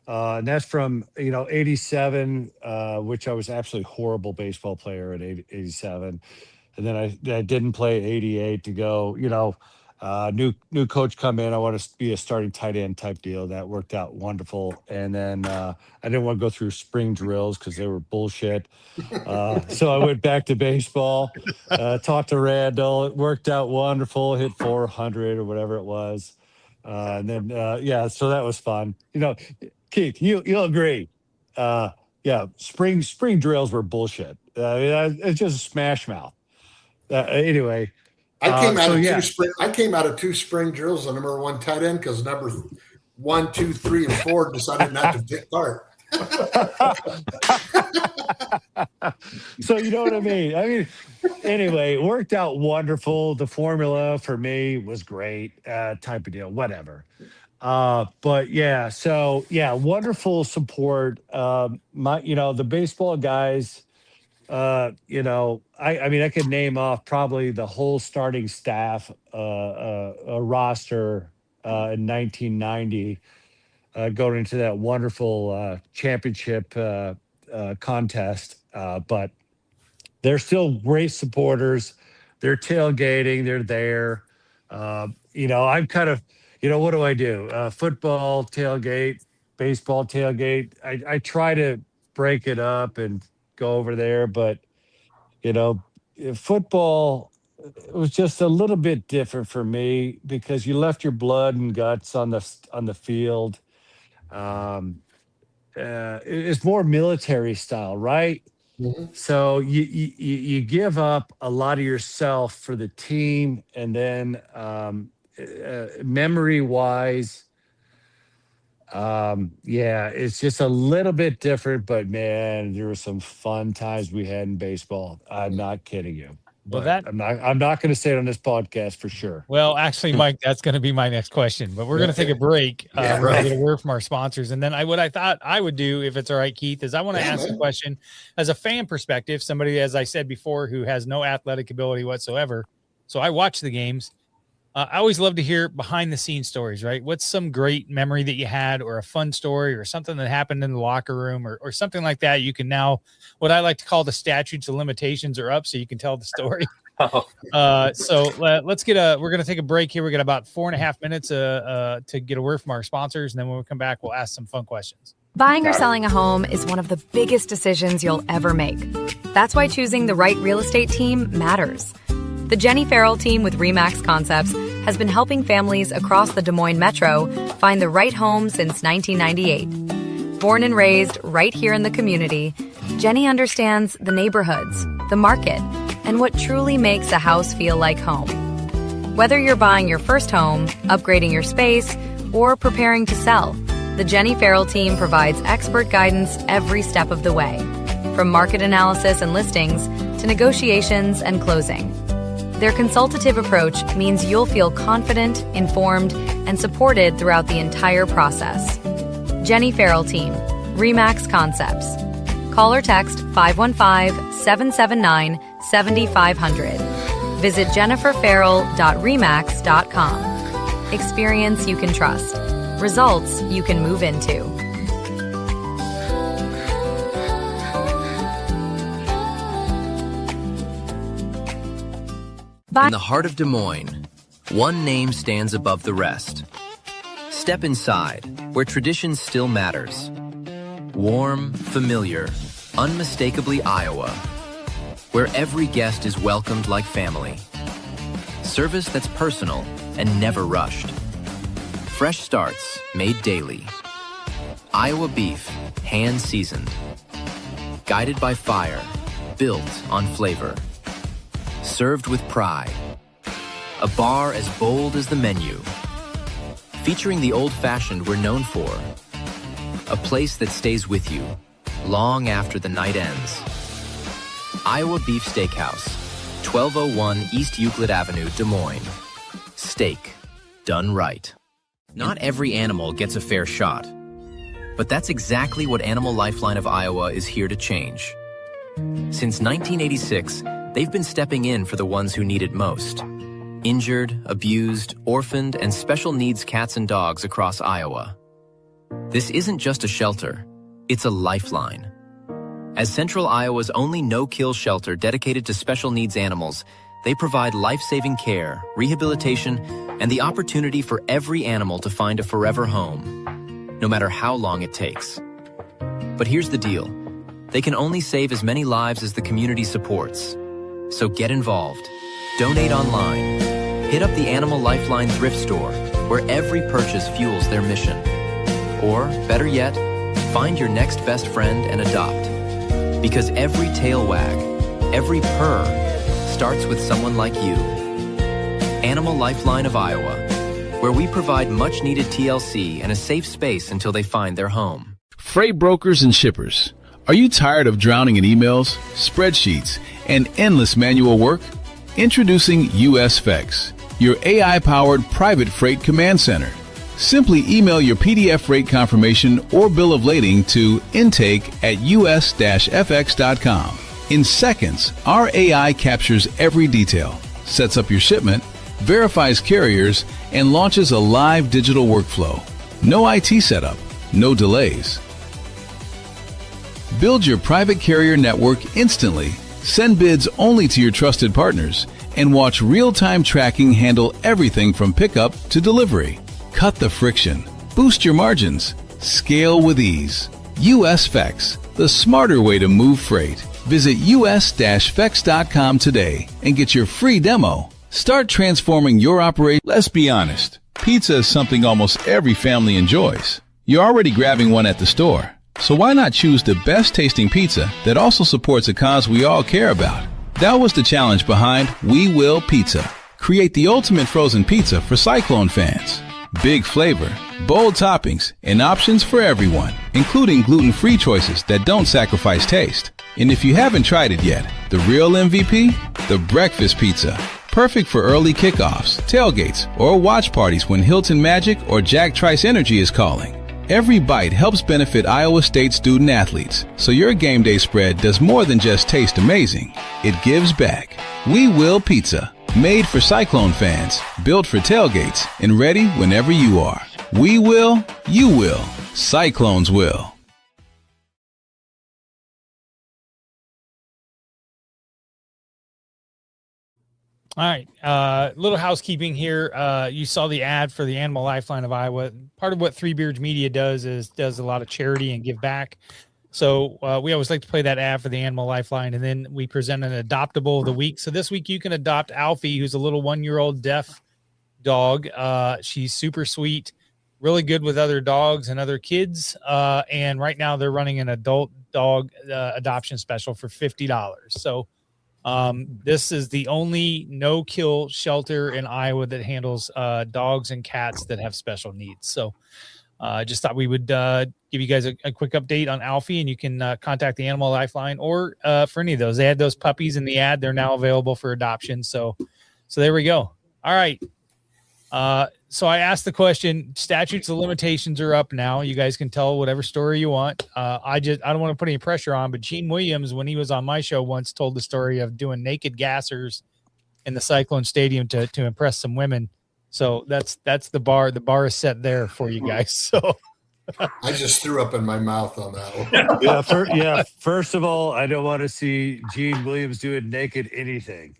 And that's from, 87, which I was absolutely horrible baseball player at 87. And then I didn't play 88 to go, new coach come in. I want to be a starting tight end type deal. That worked out wonderful. And then I didn't want to go through spring drills because they were bullshit. So I went back to baseball, talked to Randall. It worked out wonderful, hit 400 or whatever it was. And then, so that was fun. Keith, you'll agree. Spring drills were bullshit. It's just a smash mouth. Anyway, I came out of two spring drills on number one tight end because number 1, 2, 3, and 4 decided not to take part. So you know what I mean? Anyway, it worked out wonderful. The formula for me was great, type of deal, whatever. Wonderful support. The baseball guys, I could name off probably the whole starting staff, roster, in 1990, going into that wonderful, championship, contest. But they're still great supporters. They're tailgating. They're there. I'm kind of, what do I do? Football tailgate, baseball tailgate. I try to break it up and go over there, but football, it was just a little bit different for me because you left your blood and guts on the field. It's more military style, right? Mm-hmm. So you give up a lot of yourself for the team, and then memory wise, it's just a little bit different, but man, there were some fun times we had in baseball. I'm not kidding you. But I'm not going to say it on this podcast for sure. Well, actually, Mike, that's going to be my next question, but we're going to take a break. We're going to get a word from our sponsors. And then what I thought I would do, if it's all right, Keith, is I want to ask a question as a fan perspective, somebody, as I said before, who has no athletic ability whatsoever. So I watch the games. I always love to hear behind the scenes stories, right? What's some great memory that you had, or a fun story, or something that happened in the locker room, or something like that? You can now, what I like to call the statutes of limitations are up, so you can tell the story. Let's we're going to take a break here. We got about 4.5 minutes to get a word from our sponsors. And then when we come back, we'll ask some fun questions. Buying or selling a home is one of the biggest decisions you'll ever make. That's why choosing the right real estate team matters. The Jenny Farrell team with RE/MAX Concepts has been helping families across the Des Moines metro find the right home since 1998. Born and raised right here in the community, Jenny understands the neighborhoods, the market, and what truly makes a house feel like home. Whether you're buying your first home, upgrading your space, or preparing to sell, the Jenny Farrell team provides expert guidance every step of the way, from market analysis and listings to negotiations and closing. Their consultative approach means you'll feel confident, informed, and supported throughout the entire process. Jenny Farrell Team, RE/MAX Concepts. Call or text 515-779-7500. Visit jenniferfarrell.remax.com. Experience you can trust. Results you can move into. In the heart of Des Moines, one name stands above the rest. Step inside, where tradition still matters. Warm, familiar, unmistakably Iowa, where every guest is welcomed like family. Service that's personal and never rushed. Fresh starts made daily. Iowa beef, hand-seasoned. Guided by fire, built on flavor. Served with pride. A bar as bold as the menu. Featuring the old-fashioned we're known for. A place that stays with you long after the night ends. Iowa Beef Steakhouse, 1201 East Euclid Avenue, Des Moines. Steak, done right. Not every animal gets a fair shot, but that's exactly what Animal Lifeline of Iowa is here to change. Since 1986, they've been stepping in for the ones who need it most. Injured, abused, orphaned, and special needs cats and dogs across Iowa. This isn't just a shelter, it's a lifeline. As Central Iowa's only no-kill shelter dedicated to special needs animals, they provide life-saving care, rehabilitation, and the opportunity for every animal to find a forever home, no matter how long it takes. But here's the deal. They can only save as many lives as the community supports. So get involved. Donate online. Hit up the Animal Lifeline thrift store, where every purchase fuels their mission. Or, better yet, find your next best friend and adopt. Because every tail wag, every purr, starts with someone like you. Animal Lifeline of Iowa, where we provide much-needed TLC and a safe space until they find their home. Freight brokers and shippers, are you tired of drowning in emails, spreadsheets, and endless manual work? Introducing USFX, your AI-powered private freight command center. Simply email your PDF rate confirmation or bill of lading to intake@us-fx.com. In seconds, our AI captures every detail, sets up your shipment, verifies carriers, and launches a live digital workflow. No IT setup, no delays. Build your private carrier network instantly. Send bids only to your trusted partners and watch real-time tracking handle everything from pickup to delivery. Cut the friction, boost your margins, scale with ease. USFX, the smarter way to move freight. Visit us-fex.com today and get your free demo. Start transforming your operation. Let's be honest, pizza is something almost every family enjoys. You're already grabbing one at the store, so why not choose the best tasting pizza that also supports a cause we all care about? That was the challenge behind We Will Pizza. Create the ultimate frozen pizza for Cyclone fans. Big flavor, bold toppings, and options for everyone, including gluten-free choices that don't sacrifice taste. And if you haven't tried it yet, the real MVP? The breakfast pizza. Perfect for early kickoffs, tailgates, or watch parties when Hilton Magic or Jack Trice Energy is calling. Every bite helps benefit Iowa State student athletes, so your game day spread does more than just taste amazing. It gives back. We Will Pizza. Made for Cyclone fans, built for tailgates, and ready whenever you are. We will, you will. Cyclones will. All right. Little housekeeping here. You saw the ad for the Animal Lifeline of Iowa. Part of what Three Beards Media does a lot of charity and give back. So we always like to play that ad for the Animal Lifeline, and then we present an adoptable of the week. So this week you can adopt Alfie, who's a little 1-year-old deaf dog. She's super sweet, really good with other dogs and other kids. And right now they're running an adult dog adoption special for $50. So this is the only no-kill shelter in Iowa that handles dogs and cats that have special needs. So I just thought we would give you guys a quick update on Alfie, and you can contact the Animal Lifeline or for any of those. They had those puppies in the ad. They're now available for adoption. So there we go. All right. So I asked the question, statutes of limitations are up now. You guys can tell whatever story you want. I don't want to put any pressure on, but Gene Williams, when he was on my show once, told the story of doing naked gassers in the Cyclone Stadium to impress some women. So that's the bar. The bar is set there for you guys. So I just threw up in my mouth on that one. First of all, I don't want to see Gene Williams doing naked anything.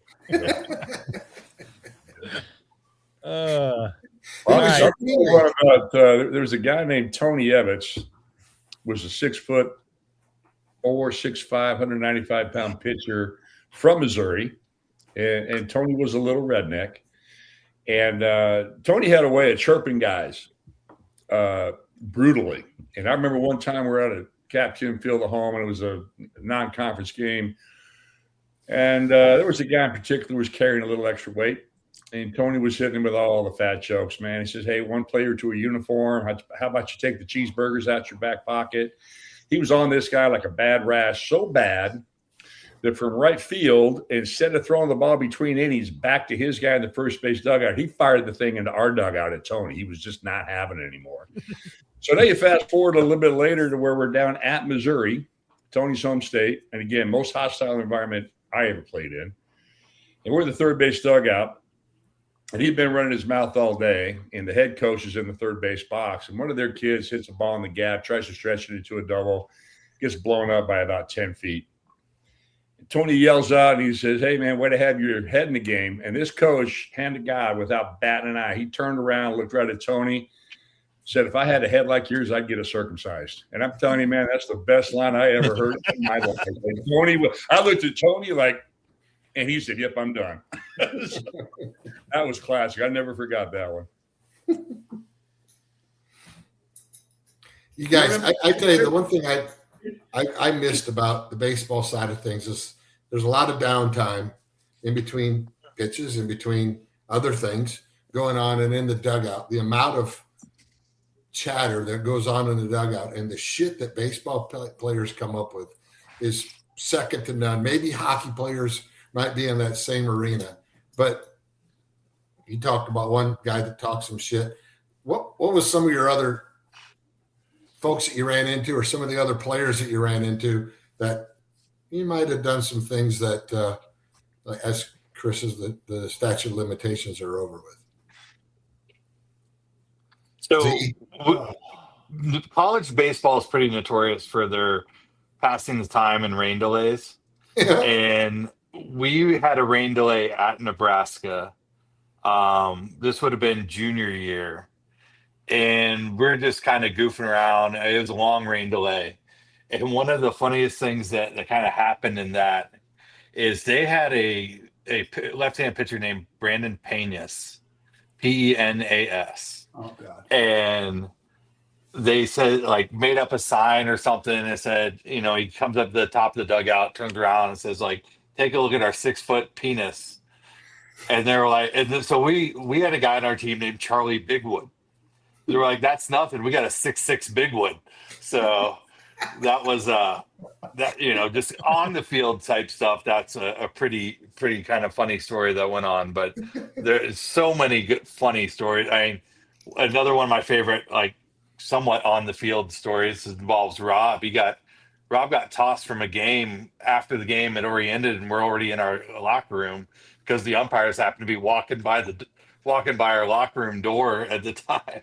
There's a guy named Tony Evans, was a 6'4", 6'5", 195-pound pitcher from Missouri, and Tony was a little redneck. And Tony had a way of chirping guys brutally. And I remember one time we were at a Cap Tim Field at home, and it was a non-conference game. And there was a guy in particular who was carrying a little extra weight. And Tony was hitting him with all the fat jokes, man. He says, hey, one player to a uniform. How about you take the cheeseburgers out your back pocket? He was on this guy like a bad rash, so bad that from right field, instead of throwing the ball between innings back to his guy in the first base dugout, he fired the thing into our dugout at Tony. He was just not having it anymore. So now you fast forward a little bit later to where we're down at Missouri, Tony's home state. And again, most hostile environment I ever played in. And we're in the third base dugout. And he'd been running his mouth all day, and the head coach is in the third base box. And one of their kids hits a ball in the gap, tries to stretch it into a double, gets blown up by about 10 feet. And Tony yells out, and he says, hey, man, way to have your head in the game. And this coach, hand to God, without batting an eye, he turned around, looked right at Tony, said, if I had a head like yours, I'd get it circumcised. And I'm telling you, man, that's the best line I ever heard in my life. I looked at Tony like, and he said, yep, I'm done. That was classic. I never forgot that one. You guys, I tell you, the one thing I missed about the baseball side of things is there's a lot of downtime in between pitches, in between other things going on, and in the dugout. The amount of chatter that goes on in the dugout and the shit that baseball players come up with is second to none. Maybe hockey players might be in that same arena, but you talked about one guy that talks some shit. What was some of your other folks that you ran into, or some of the other players that you ran into that you might have done some things that, as Chris says, the statute of limitations are over with? So college baseball is pretty notorious for their passing the time and rain delays. Yeah. And we had a rain delay at Nebraska. This would have been junior year. And we're just kind of goofing around. It was a long rain delay. And one of the funniest things that kind of happened in that is they had a left-handed pitcher named Brandon Penas, Penas. Oh, God. And they said, like, made up a sign or something. And it said, he comes up to the top of the dugout, turns around and says, like, take a look at our 6-foot penis. And they were like, and then, so we had a guy on our team named Charlie Bigwood. They were like, that's nothing. We got a 6'6" Bigwood. So that was just on the field type stuff. That's a pretty kind of funny story that went on. But there's so many good funny stories. I mean, another one of my favorite, like, somewhat on the field stories involves Rob. Rob got tossed from a game after the game had already ended, and we're already in our locker room because the umpires happened to be walking by our locker room door at the time.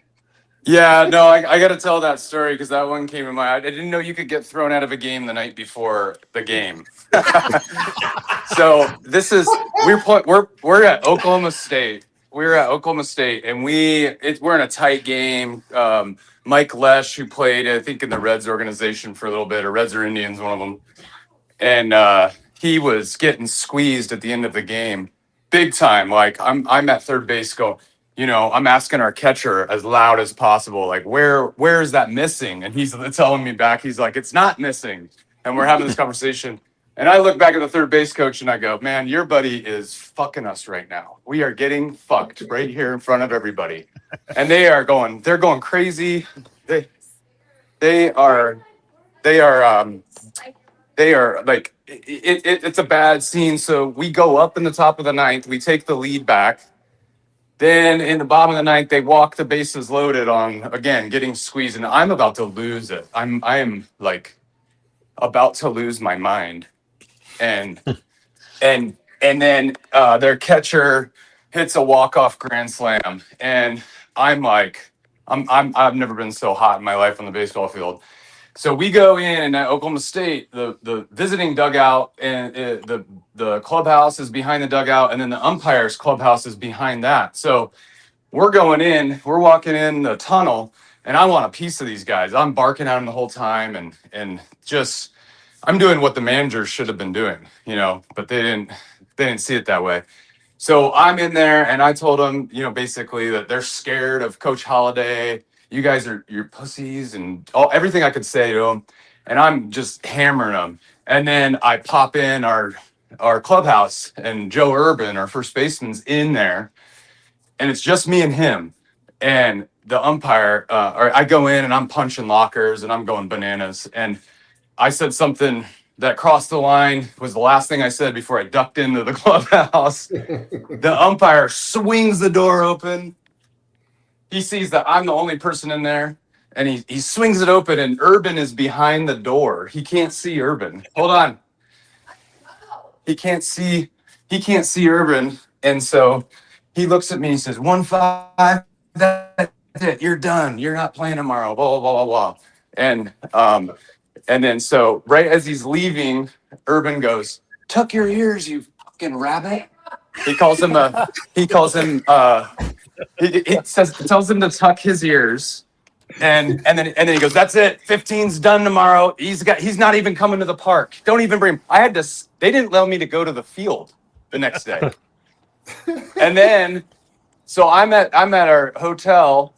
Yeah, no, I got to tell that story because that one came in my. I didn't know you could get thrown out of a game the night before the game. So this is we're at Oklahoma State. We're at Oklahoma State, and we're in a tight game. Mike Lesh, who played, I think, in the Reds organization for a little bit, or Reds or Indians, one of them, and he was getting squeezed at the end of the game, big time. Like I'm at third base, going, I'm asking our catcher as loud as possible, like, where is that missing? And he's telling me back, he's like, it's not missing. And we're having this conversation. And I look back at the third base coach and I go, man, your buddy is fucking us right now. We are getting fucked right here in front of everybody. And they're going crazy. They are like, it's a bad scene. So we go up in the top of the ninth, we take the lead back. Then in the bottom of the ninth, they walk the bases loaded on, again, getting squeezed. And I'm about to lose it. I am like about to lose my mind. And then their catcher hits a walk-off grand slam. And I'm like, I've never been so hot in my life on the baseball field. So we go in, and at Oklahoma State, the visiting dugout and the clubhouse is behind the dugout, and then the umpire's clubhouse is behind that. So we're going in, we're walking in the tunnel, and I want a piece of these guys. I'm barking at them the whole time, and just I'm doing what the managers should have been doing, but they didn't see it that way. So I'm in there, and I told them, basically that they're scared of Coach Holiday. You guys you're pussies, and everything I could say to them. And I'm just hammering them. And then I pop in our clubhouse, and Joe Urban, our first baseman's in there, and it's just me and him. And the umpire, or I go in and I'm punching lockers and I'm going bananas. And I said something that crossed the line, was the last thing I said before I ducked into the clubhouse. The umpire swings the door open. He sees that I'm the only person in there, and he swings it open, and Urban is behind the door. He can't see Urban. Hold on. He can't see Urban. And so he looks at me and says, 1-5, that's it. You're done. You're not playing tomorrow. Blah, blah, blah, blah. And then so right as he's leaving, Urban goes, tuck your ears, you fucking rabbit. He tells him to tuck his ears. And then he goes, that's it. 15's done tomorrow. He's not even coming to the park. Don't even bring him. They didn't allow me to go to the field the next day. And then, so I'm at our hotel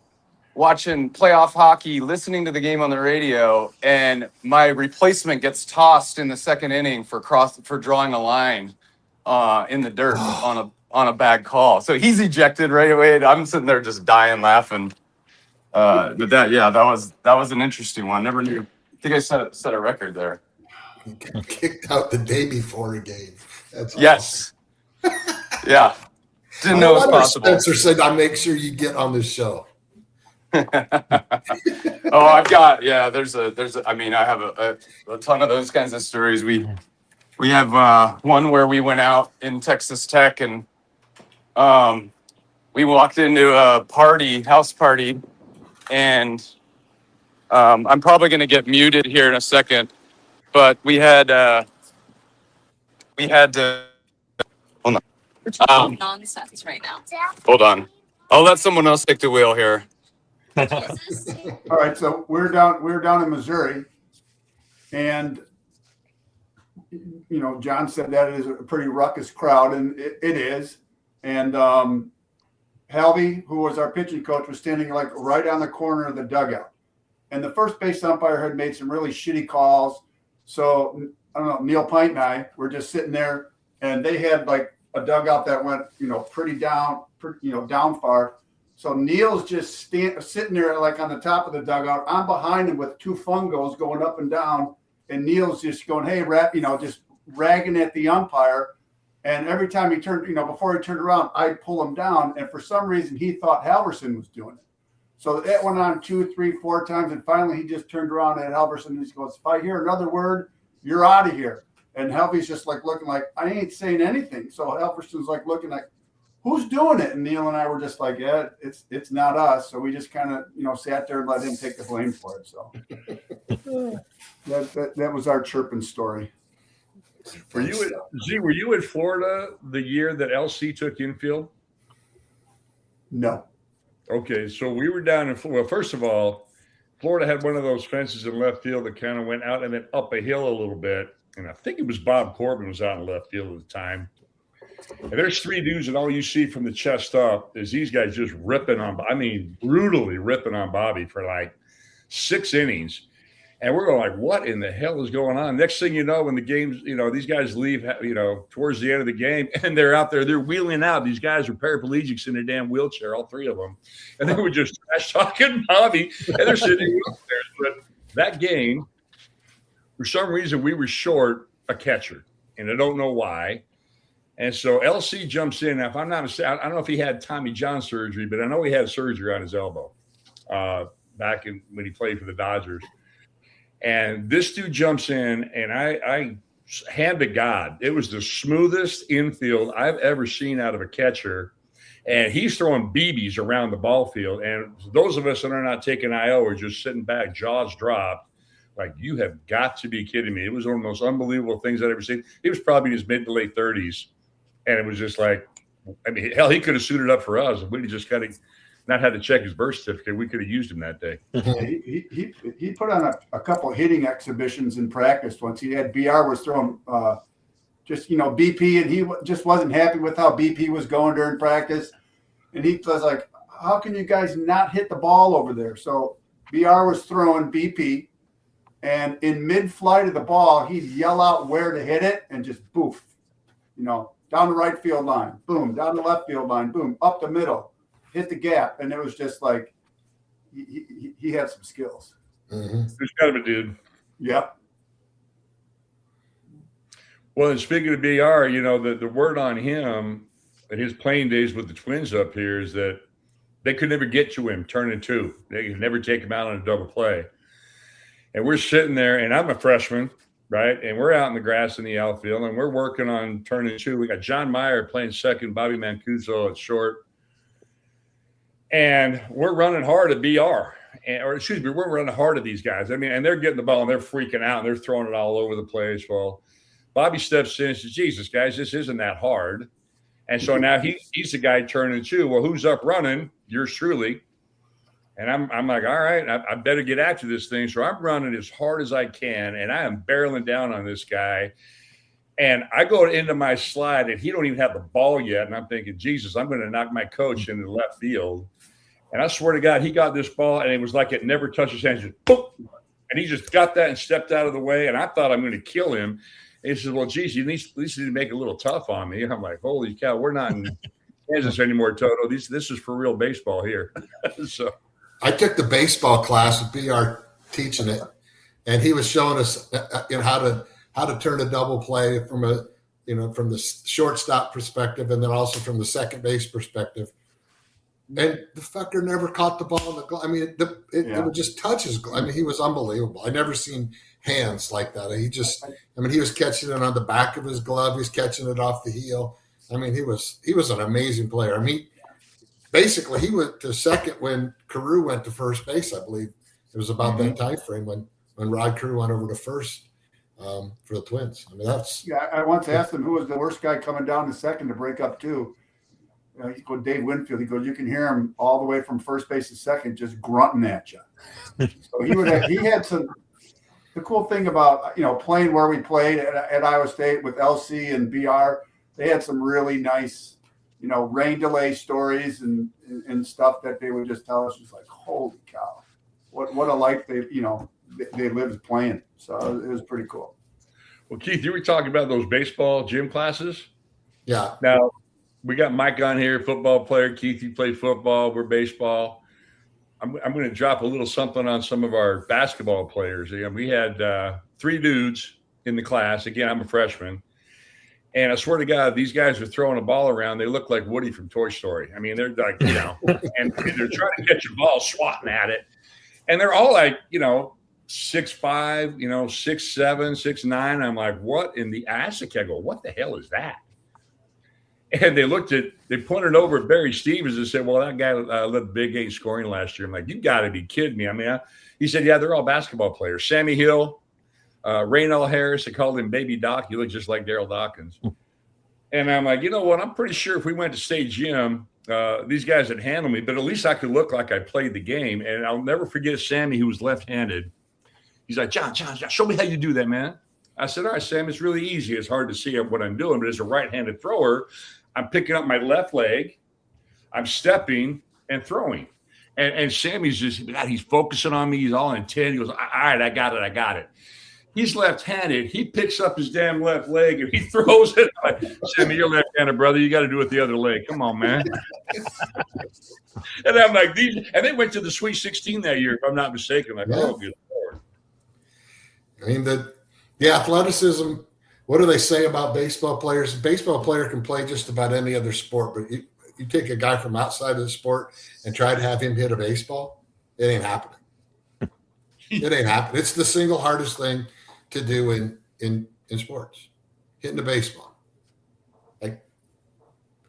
watching playoff hockey, listening to the game on the radio, and my replacement gets tossed in the second inning for drawing a line in the dirt on a bad call. So he's ejected right away. And I'm sitting there just dying laughing. But that was an interesting one. Never knew. I think I set a record there. He got kicked out the day before a game. That's yes. Awesome. Yeah. Didn't know it was possible. Spencer said, "I'll make sure you get on the show." I've got I have a ton of those kinds of stories. We have one where we went out in Texas Tech, and we walked into a house party, and I'm probably going to get muted here in a second, but we had to hold on. Nonsense right now. Hold on. I'll let someone else take the wheel here. All right, so we're down in Missouri, and John said that is a pretty ruckus crowd, and it is. And Halvey, who was our pitching coach, was standing like right on the corner of the dugout, and the first base umpire had made some really shitty calls. So I don't know, Neil Pint and I were just sitting there, and they had like a dugout that went pretty down, down far. So Neil's just sitting there like on the top of the dugout. I'm behind him with two fungos going up and down. And Neil's just going, hey, just ragging at the umpire. And every time he turned, before he turned around, I'd pull him down. And for some reason, he thought Halverson was doing it. So that went on 2, 3, 4 times. And finally, he just turned around at Halverson and he goes, if I hear another word, you're out of here. And Halvey's just like looking like, I ain't saying anything. So Halverson's like looking like, who's doing it? And Neil and I were just like, yeah, it's not us. So we just kind of, sat there and let him take the blame for it. So that was our chirping story. Were you at Florida the year that LC took infield? No. Okay, so we were down in Florida. Well, first of all, Florida had one of those fences in left field that kind of went out and then up a hill a little bit. And I think it was Bob Corbin was out in left field at the time. And there's three dudes, and all you see from the chest up is these guys just brutally ripping on Bobby for like 6 innings. And we're going like, what in the hell is going on? Next thing you know, when the game's, these guys leave, towards the end of the game, and they're out there, they're wheeling out. These guys are paraplegics in a damn wheelchair, all three of them. And they were just trash talking Bobby, and they're sitting upstairs. But that game, for some reason, we were short a catcher, and I don't know why. And so LC jumps in. Now, if I'm not mistaken, I don't know if he had Tommy John surgery, but I know he had surgery on his elbow back when he played for the Dodgers. And this dude jumps in, and I hand to God, it was the smoothest infield I've ever seen out of a catcher. And he's throwing BBs around the ball field. And those of us that are not taking IO are just sitting back, jaws dropped, like, you have got to be kidding me. It was one of the most unbelievable things I'd ever seen. He was probably in his mid to late 30s. And it was just like, hell, he could have suited up for us. If we'd just got to not had to check his birth certificate, we could have used him that day. He put on a couple hitting exhibitions in practice once. He had BR was throwing BP, and he just wasn't happy with how BP was going during practice. And he was like, how can you guys not hit the ball over there? So BR was throwing BP, and in mid-flight of the ball, he'd yell out where to hit it and just boof, down the right field line, boom, down the left field line, boom, up the middle. Hit the gap, and it was just like he had some skills. Mm-hmm. He's kind of a dude. Yep. Well, and speaking of BR, the word on him at his playing days with the Twins up here is that they could never get to him turning 2. They could never take him out on a double play. And we're sitting there, and I'm a freshman, right? And we're out in the grass in the outfield, and we're working on turning 2. We got John Meyer playing second, Bobby Mancuso at short. And we're running hard at BR, we're running hard at these guys. And they're getting the ball and they're freaking out and they're throwing it all over the place. Well, Bobby steps in and says, Jesus, guys, this isn't that hard. And so now he's the guy turning 2. Well, who's up running? Yours truly. And I'm like, all right, I better get after this thing. So I'm running as hard as I can, and I am barreling down on this guy. And I go into my slide, and he don't even have the ball yet. And I'm thinking, Jesus, I'm going to knock my coach into the left field. And I swear to God, he got this ball, and it was like it never touched his hands. Just boom. And he just got that and stepped out of the way. And I thought I'm going to kill him. And he said, well, geez, you at least need to make it a little tough on me. And I'm like, holy cow, we're not in Kansas anymore, Toto. This is for real baseball here. So I took the baseball class with BR teaching it, and he was showing us how to turn a double play from the shortstop perspective, and then also from the second base perspective. And the fucker never caught the ball in the glove. It would just touch his glove. He was unbelievable. I never seen hands like that. He was catching it on the back of his glove. He was catching it off the heel. He was an amazing player. Basically, he went to second when Carew went to first base, I believe. It was about that time frame when Rod Carew went over to first for the Twins. I once asked him who was the worst guy coming down to second to break up 2. He goes, Dave Winfield. He goes, you can hear him all the way from first base to second, just grunting at you. So he had some. The cool thing about playing where we played at Iowa State with LC and BR, they had some really nice, rain delay stories and stuff that they would just tell us. It's like, holy cow, what a life they lived playing. So it was pretty cool. Well, Keith, you were talking about those baseball gym classes. Yeah. Now, we got Mike on here, football player. Keith, you play football. We're baseball. I'm going to drop a little something on some of our basketball players. We had 3 dudes in the class. Again, I'm a freshman. And I swear to God, these guys are throwing a ball around. They look like Woody from Toy Story. They're like, and they're trying to catch a ball, swatting at it. And they're all like, 6'5", 6'7", 6'9". I'm like, what in the ass? I go, what the hell is that? And they pointed over at Barry Stevens and said, well, that guy led Big 8 scoring last year. I'm like, you got to be kidding me. He said, yeah, they're all basketball players. Sammy Hill, Raynell Harris, they called him Baby Doc. He looked just like Daryl Dawkins. And I'm like, you know what? I'm pretty sure if we went to state gym, these guys would handle me, but at least I could look like I played the game. And I'll never forget Sammy, who was left-handed. He's like, John, show me how you do that, man. I said, all right, Sam, it's really easy. It's hard to see what I'm doing, but as a right-handed thrower, I'm picking up my left leg, I'm stepping and throwing. And Sammy's just, God, he's focusing on me. He's all intent. He goes, all right, I got it. He's left-handed. He picks up his damn left leg and he throws it. I'm like, Sammy, you're left-handed, brother. You got to do it the other leg. Come on, man. And I'm like, and they went to the Sweet 16 that year, if I'm not mistaken. Like, oh, good Lord. I mean, the athleticism, what do they say about baseball players? A baseball player can play just about any other sport, but you take a guy from outside of the sport and try to have him hit a baseball, it ain't happening. It ain't happening. It's the single hardest thing to do in sports, hitting a baseball. And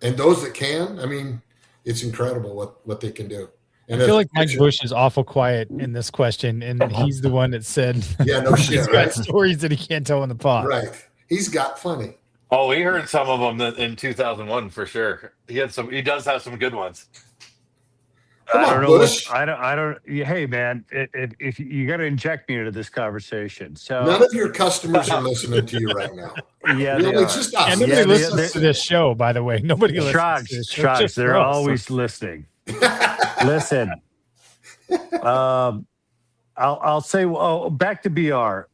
those that can, I mean, it's incredible what they can do. And I feel like Mike Busch is awful quiet in this question, and he's the one that said, "Yeah, no shit." He's got stories that he can't tell in the pod. Right? He's got plenty. Oh, we heard some of them in 2001 for sure. He does have some good ones. Come I on, don't know. Busch. I don't. Hey, man, if you got to inject me into this conversation, so None of your customers are listening to you right now. Yeah, Really, they it's are. just us. And nobody listens to this show, by the way. Nobody listens to this show. Shrugs, Just they're us. always listening. Listen, I'll say. Oh, back to BR.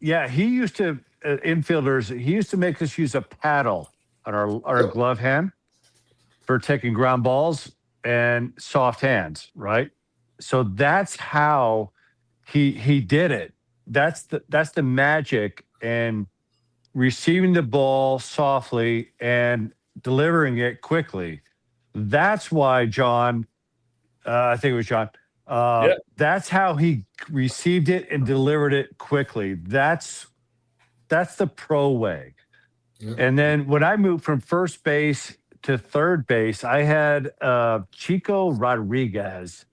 Yeah, he used to infielders. He used to make us use a paddle on our glove hand for taking ground balls and soft hands, right? So that's how he did it. That's the magic, and receiving the ball softly and delivering it quickly. That's why Jon, I think it was Jon, that's how he received it and delivered it quickly. That's the pro way. Yeah. And then when I moved from first base to third base, I had Chico Rodriguez,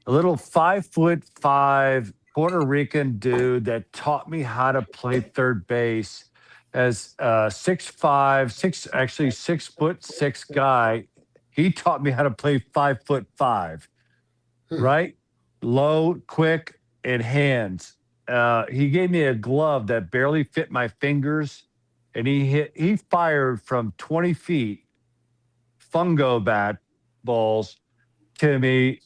a little 5'5" Puerto Rican dude that taught me how to play third base as 6'6" guy. He taught me how to play 5'5", right? Low, quick, and hands. He gave me a glove that barely fit my fingers, and he fired from 20 feet fungo bat balls to me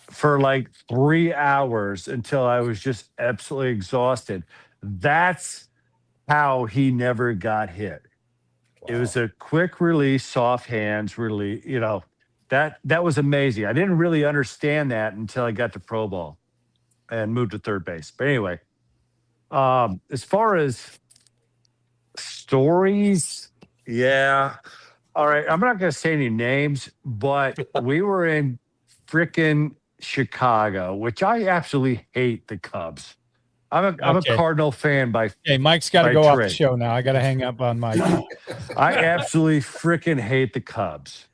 for like 3 hours until I was just absolutely exhausted. That's how he never got hit. Wow. It was a quick release, soft hands release. You know, that was amazing. I didn't really understand that until I got to pro ball and moved to third base. But anyway, as far as stories, yeah. All right, I'm not going to say any names, but we were in frickin' Chicago, which I absolutely hate the Cubs. I'm a Cardinal fan by. Hey, Mike's got to go off the show now. I got to hang up on Mike. I absolutely freaking hate the Cubs.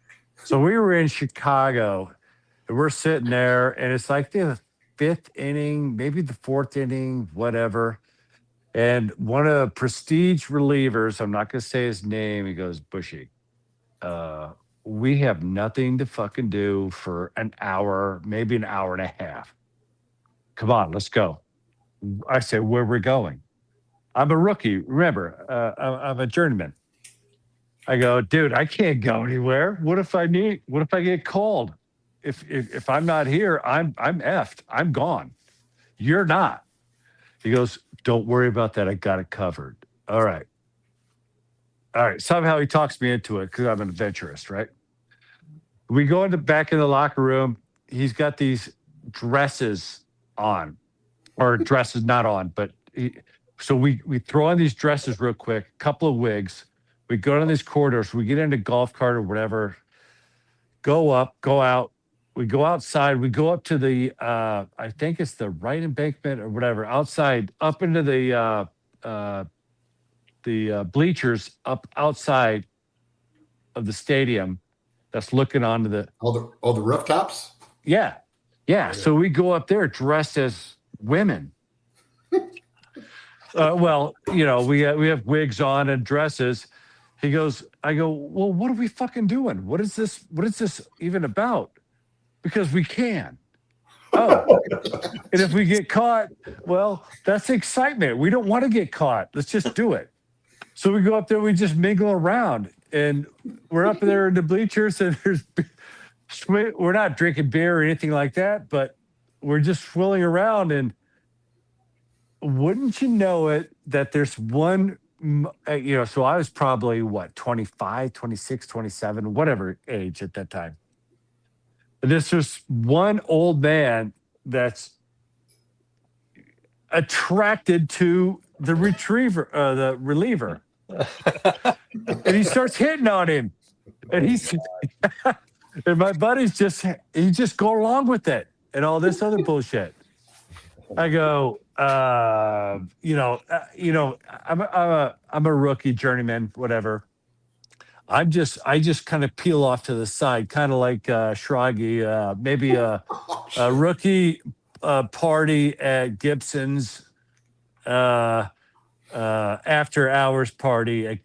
So we were in Chicago, and we're sitting there, and it's like the 5th inning, maybe the 4th inning, whatever. And one of the prestige relievers, I'm not going to say his name, he goes, Bushy, we have nothing to fucking do for an hour, maybe an hour and a half. Come on, let's go. I said, where we're going? I'm a rookie. Remember, I'm a journeyman. I go, dude, I can't go anywhere. What if I get called? If I'm not here, I'm effed. I'm gone. You're not. He goes, don't worry about that. I got it covered. All right. Somehow he talks me into it because I'm an adventurist, right? We go back in the locker room. He's got these dresses on, or dresses not on, but so we throw on these dresses real quick, a couple of wigs. We go down these corridors. We get in a golf cart or whatever, go up, go out. We go outside. We go up to the, I think it's the right embankment or whatever, outside, up into the bleachers up outside of the stadium that's looking onto the all the rooftops. Yeah. So we go up there dressed as women. Well, you know, we have wigs on and dresses. He goes, I go, well, what are we fucking doing? What is this even about? Because we can. Oh, and if we get caught, well, that's excitement. We don't want to get caught. Let's just do it. So we go up there, we just mingle around, and we're up there in the bleachers, and we're not drinking beer or anything like that, but we're just swilling around. And wouldn't you know it, that there's one, so I was probably 25, 26, 27, whatever age at that time. And there's just one old man that's attracted to the reliever. And he starts hitting on him. And and my buddies just go along with it and all this other bullshit. I go, I'm a rookie, journeyman, whatever. I just kind of peel off to the side, kind of like Shraggy, maybe a rookie party at Gibson's, after hours party at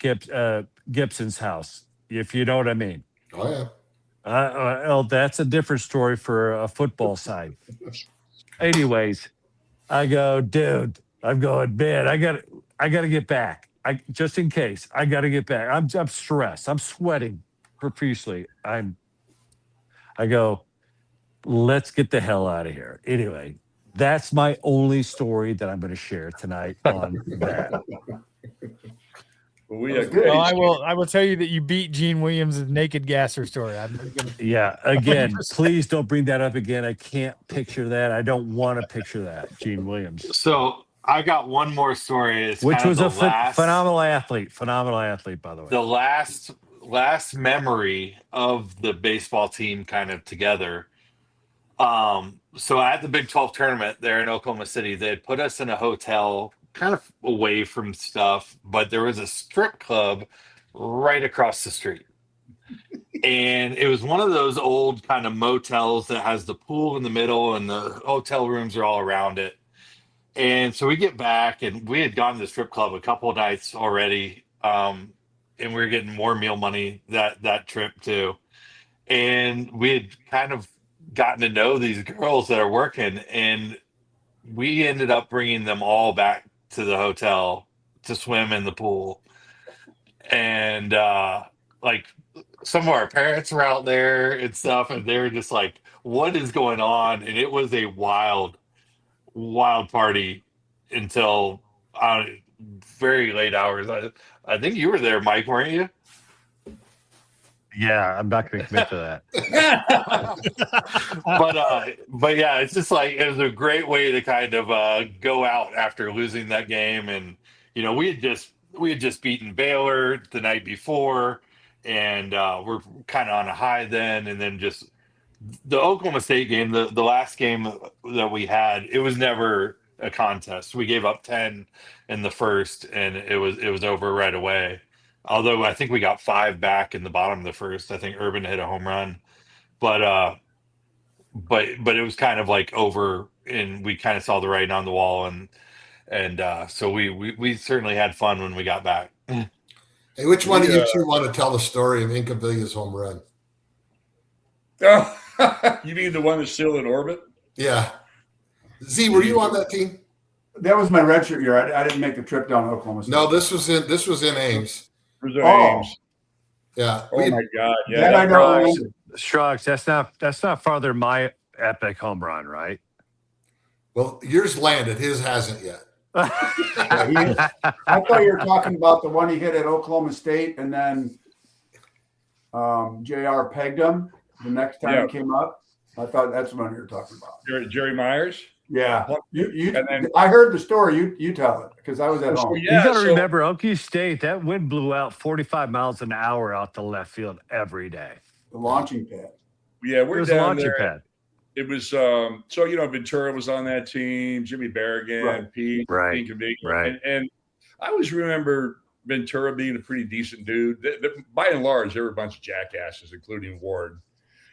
Gibson's house, if you know what I mean. Oh yeah. Well, that's a different story for a football side. Anyways, I go, dude. I'm going, man. I got to get back. Just in case, I got to get back. I'm stressed. I'm sweating profusely. I go, let's get the hell out of here. Anyway, that's my only story that I'm going to share tonight on that. Well, I will tell you that you beat Gene Williams' naked gasser story. Yeah, again, please don't bring that up again. I can't picture that. I don't want to picture that, Gene Williams. So I got one more story. It's which was a phenomenal athlete. Phenomenal athlete, by the way. The last memory of the baseball team kind of together. So at the Big 12 tournament there in Oklahoma City, they had put us in a hotel kind of away from stuff, but there was a strip club right across the street. And it was one of those old kind of motels that has the pool in the middle and the hotel rooms are all around it. And so we get back, and we had gone to the strip club a couple of nights already, and we were getting more meal money that trip too. And we had kind of gotten to know these girls that are working, and we ended up bringing them all back to the hotel to swim in the pool. And like some of our parents were out there and stuff, and they were just like, what is going on? And it was a wild party until very late hours. I think you were there, Mike, weren't you? Yeah, I'm not going to commit to that. but yeah, it's just like, it was a great way to kind of go out after losing that game. And we had just beaten Baylor the night before, and we're kind of on a high then. And then just the Oklahoma State game, the last game that we had, it was never a contest. We gave up 10 in the first, and it was over right away. Although I think we got 5 back in the bottom of the first. I think Urban hit a home run, but it was kind of like over, and we kind of saw the writing on the wall, and so we certainly had fun when we got back. Hey, which one of you two want to tell the story of Incavilla's home run? You mean the one that's still in orbit? Yeah. Z, were you on that team? That was my redshirt year. I didn't make the trip down to Oklahoma State. No, this was in Ames. Ames. Yeah. Oh my God. Yeah. That I know. Shrugs, that's not farther my epic home run, right? Well, yours landed. His hasn't yet. I thought you were talking about the one he hit at Oklahoma State, and then JR pegged him the next time he came up. I thought that's the one you were talking about. Jerry Myers? Yeah. I heard the story. You tell it, because I was at home. You got to remember, Okie State, that wind blew out 45 miles an hour out to left field every day. The launching pad. Yeah, we're down there. Pad. It was Ventura was on that team, Jimmy Berrigan, Pete, right. And I always remember Ventura being a pretty decent dude. By and large, there were a bunch of jackasses, including Ward.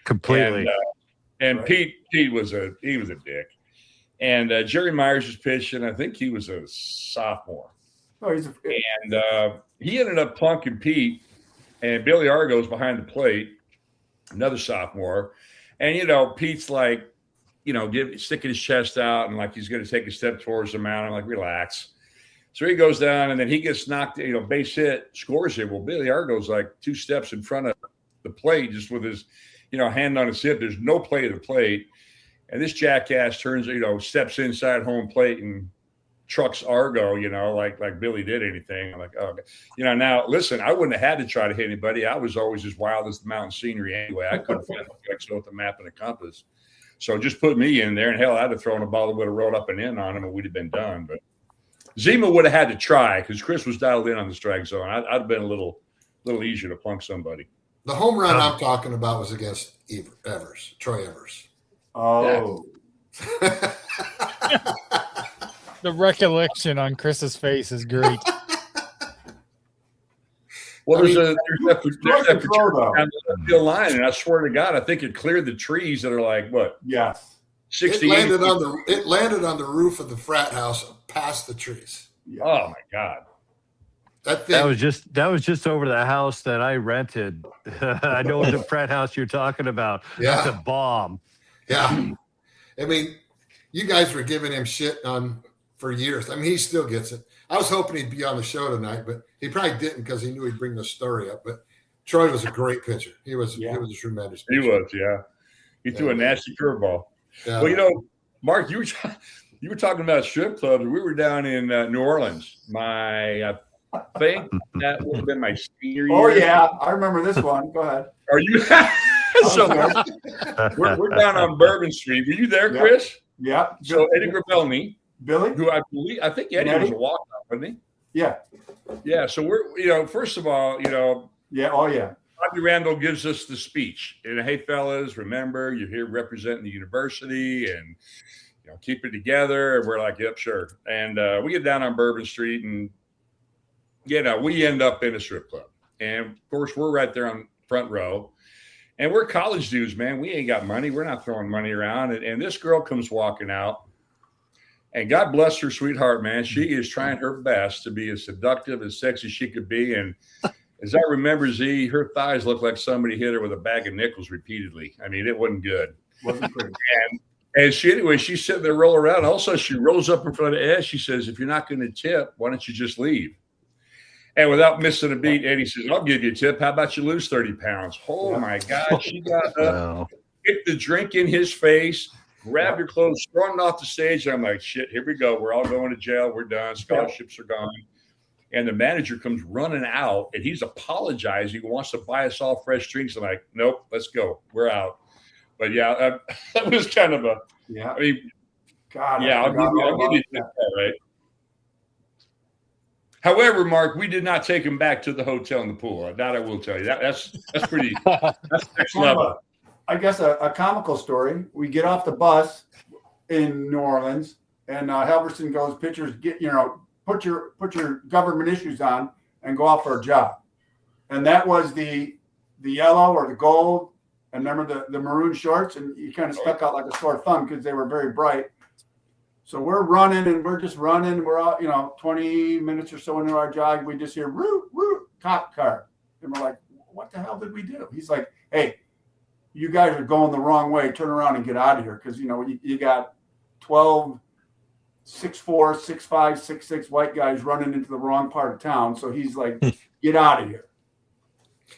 Completely. And Pete was a dick. And Jerry Myers was pitching. I think he was a sophomore. Oh, and he ended up plunking Pete, and Billy Argo's behind the plate, another sophomore. And Pete's like, sticking his chest out and like he's going to take a step towards the mound. I'm like, relax. So he goes down and then he gets knocked, base hit, scores it. Well, Billy Argo's like 2 steps in front of the plate just with his, hand on his hip. There's no play at the plate. And this jackass turns, steps inside home plate and trucks Argo, like Billy did anything. I'm like, oh, now listen, I wouldn't have had to try to hit anybody. I was always as wild as the mountain scenery anyway. I couldn't find a with a map and a compass. So just put me in there, and hell, I'd have thrown a ball that would have rolled up and in on him, and we'd have been done. But Zima would have had to try because Chris was dialed in on the strike zone. I'd have been a little easier to plunk somebody. The home run I'm talking about was against Troy Evers. Oh. Yeah. The recollection on Chris's face is great. Well, there's that field line, and I swear to God, I think it cleared the trees that are like what? Yes. 60. It landed on the roof of the frat house past the trees. Yeah. Oh my God. That was just over the house that I rented. I know the frat house you're talking about. Yeah. That's a bomb. Yeah. I mean, you guys were giving him shit for years. I mean, he still gets it. I was hoping he'd be on the show tonight, but he probably didn't because he knew he'd bring the story up. But Troy was a great pitcher. He was a tremendous pitcher. He was, yeah. He threw a nasty curveball. Yeah. Well, Mark, you were talking about strip clubs. We were down in New Orleans. I think that would have been my senior year. Oh, yeah. I remember this one. Go ahead. Are you? So we're down on Bourbon Street. Were you there, Chris? Yeah. So Eddie Grabelny, Billy, who I think Eddie was a walk-off, wasn't he? Yeah. Yeah. So we're, first of all, yeah. Oh, yeah. Bobby Randall gives us the speech. And hey, fellas, remember, you're here representing the university and, keep it together. And we're like, yep, sure. And we get down on Bourbon Street and, we end up in a strip club. And of course, we're right there on front row. And we're college dudes, man. We ain't got money. We're not throwing money around. And this girl comes walking out. And God bless her sweetheart, man. She is trying her best to be as seductive, as sexy as she could be. And as I remember, Z, her thighs looked like somebody hit her with a bag of nickels repeatedly. I mean, it wasn't good. Wasn't pretty. And she's sitting there rolling around. Also, she rolls up in front of Ed. She says, if you're not going to tip, why don't you just leave? And without missing a beat, Eddie says, I'll give you a tip. How about you lose 30 pounds? Oh, my God. She got up, hit the drink in his face, grabbed her clothes, stormed off the stage. And I'm like, shit, here we go. We're all going to jail. We're done. Scholarships are gone. And the manager comes running out, and he's apologizing. He wants to buy us all fresh drinks. I'm like, nope, let's go. We're out. But, yeah, that was kind of a – I mean, God, yeah, I'll give you that, right? However, Mark, we did not take him back to the hotel and the pool. That I will tell you. That's pretty – that's next level. I guess a comical story. We get off the bus in New Orleans, and Halverson goes, pitchers, put your government issues on and go off for a job. And that was the yellow or the gold. And remember the maroon shorts, and you kind of stuck out like a sore thumb because they were very bright. So we're running, and we're just running. We're out, 20 minutes or so into our jog. We just hear, woo, woo, cop car. And we're like, what the hell did we do? He's like, hey, you guys are going the wrong way. Turn around and get out of here. Because, you got 12, 6'4", 6'5", 6'6" white guys running into the wrong part of town. So he's like, get out of here.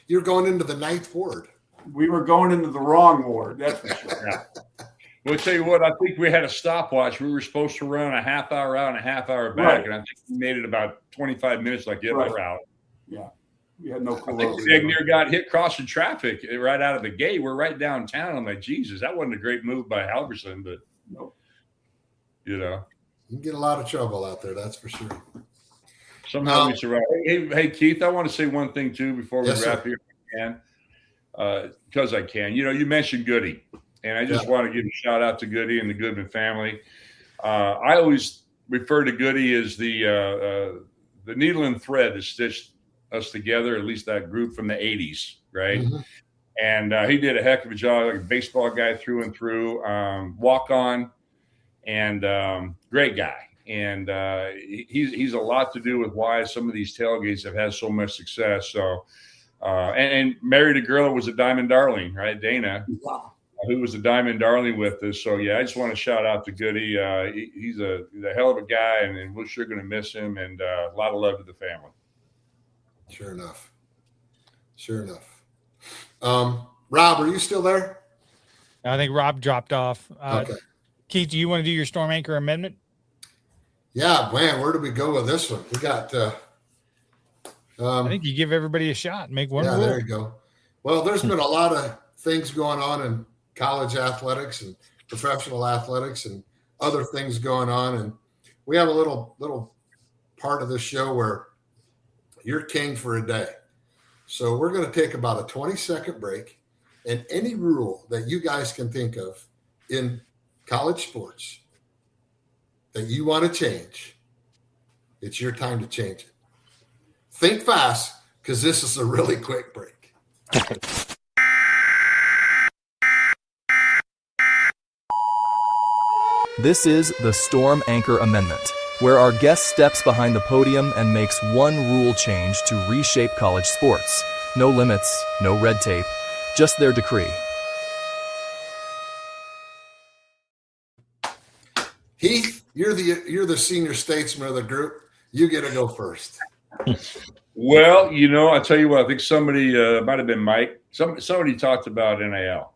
You're going into the 9th ward. We were going into the wrong ward. That's for sure. Yeah. Well, I'll tell you what, I think we had a stopwatch. We were supposed to run a half hour out and a half hour back. Right. And I think we made it about 25 minutes like, yeah, we're out. Yeah. We had no clue. I think Fagner got hit crossing traffic right out of the gate. We're right downtown. I'm like, Jesus, that wasn't a great move by Halverson, but, nope. You can get a lot of trouble out there, that's for sure. Somehow we survive. Hey, Keith, I want to say one thing, too, before we wrap here. Because I can. You mentioned Goody, and I just want to give a shout out to Goody and the Goodman family. I always refer to Goody as the needle and thread that stitched us together, at least that group from the 80s, right? Mm-hmm. And he did a heck of a job, like a baseball guy through and through, walk-on, and great guy. And he's a lot to do with why some of these tailgates have had so much success. So, and married a girl that was a diamond darling, right? Dana. who was a Diamond Darling with us. So, yeah, I just want to shout out to Goody. He's a hell of a guy, and we're sure going to miss him, and a lot of love to the family. Sure enough. Rob, are you still there? I think Rob dropped off. Okay. Keith, do you want to do your storm anchor amendment? Yeah, man, where do we go with this one? We got I think you give everybody a shot. Make one rule. There you go. Well, there's been a lot of things going on in college athletics and professional athletics and other things going on. And we have a little part of this show where you're king for a day. So we're going to take about a 20-second break, and any rule that you guys can think of in college sports that you want to change, it's your time to change it. Think fast, because this is a really quick break. This is the Storm Anchor Amendment, where our guest steps behind the podium and makes one rule change to reshape college sports. No limits, no red tape, just their decree. Heath, you're the senior statesman of the group. You get to go first. Well, I tell you what, I think somebody might have been Mike. Somebody talked about NIL.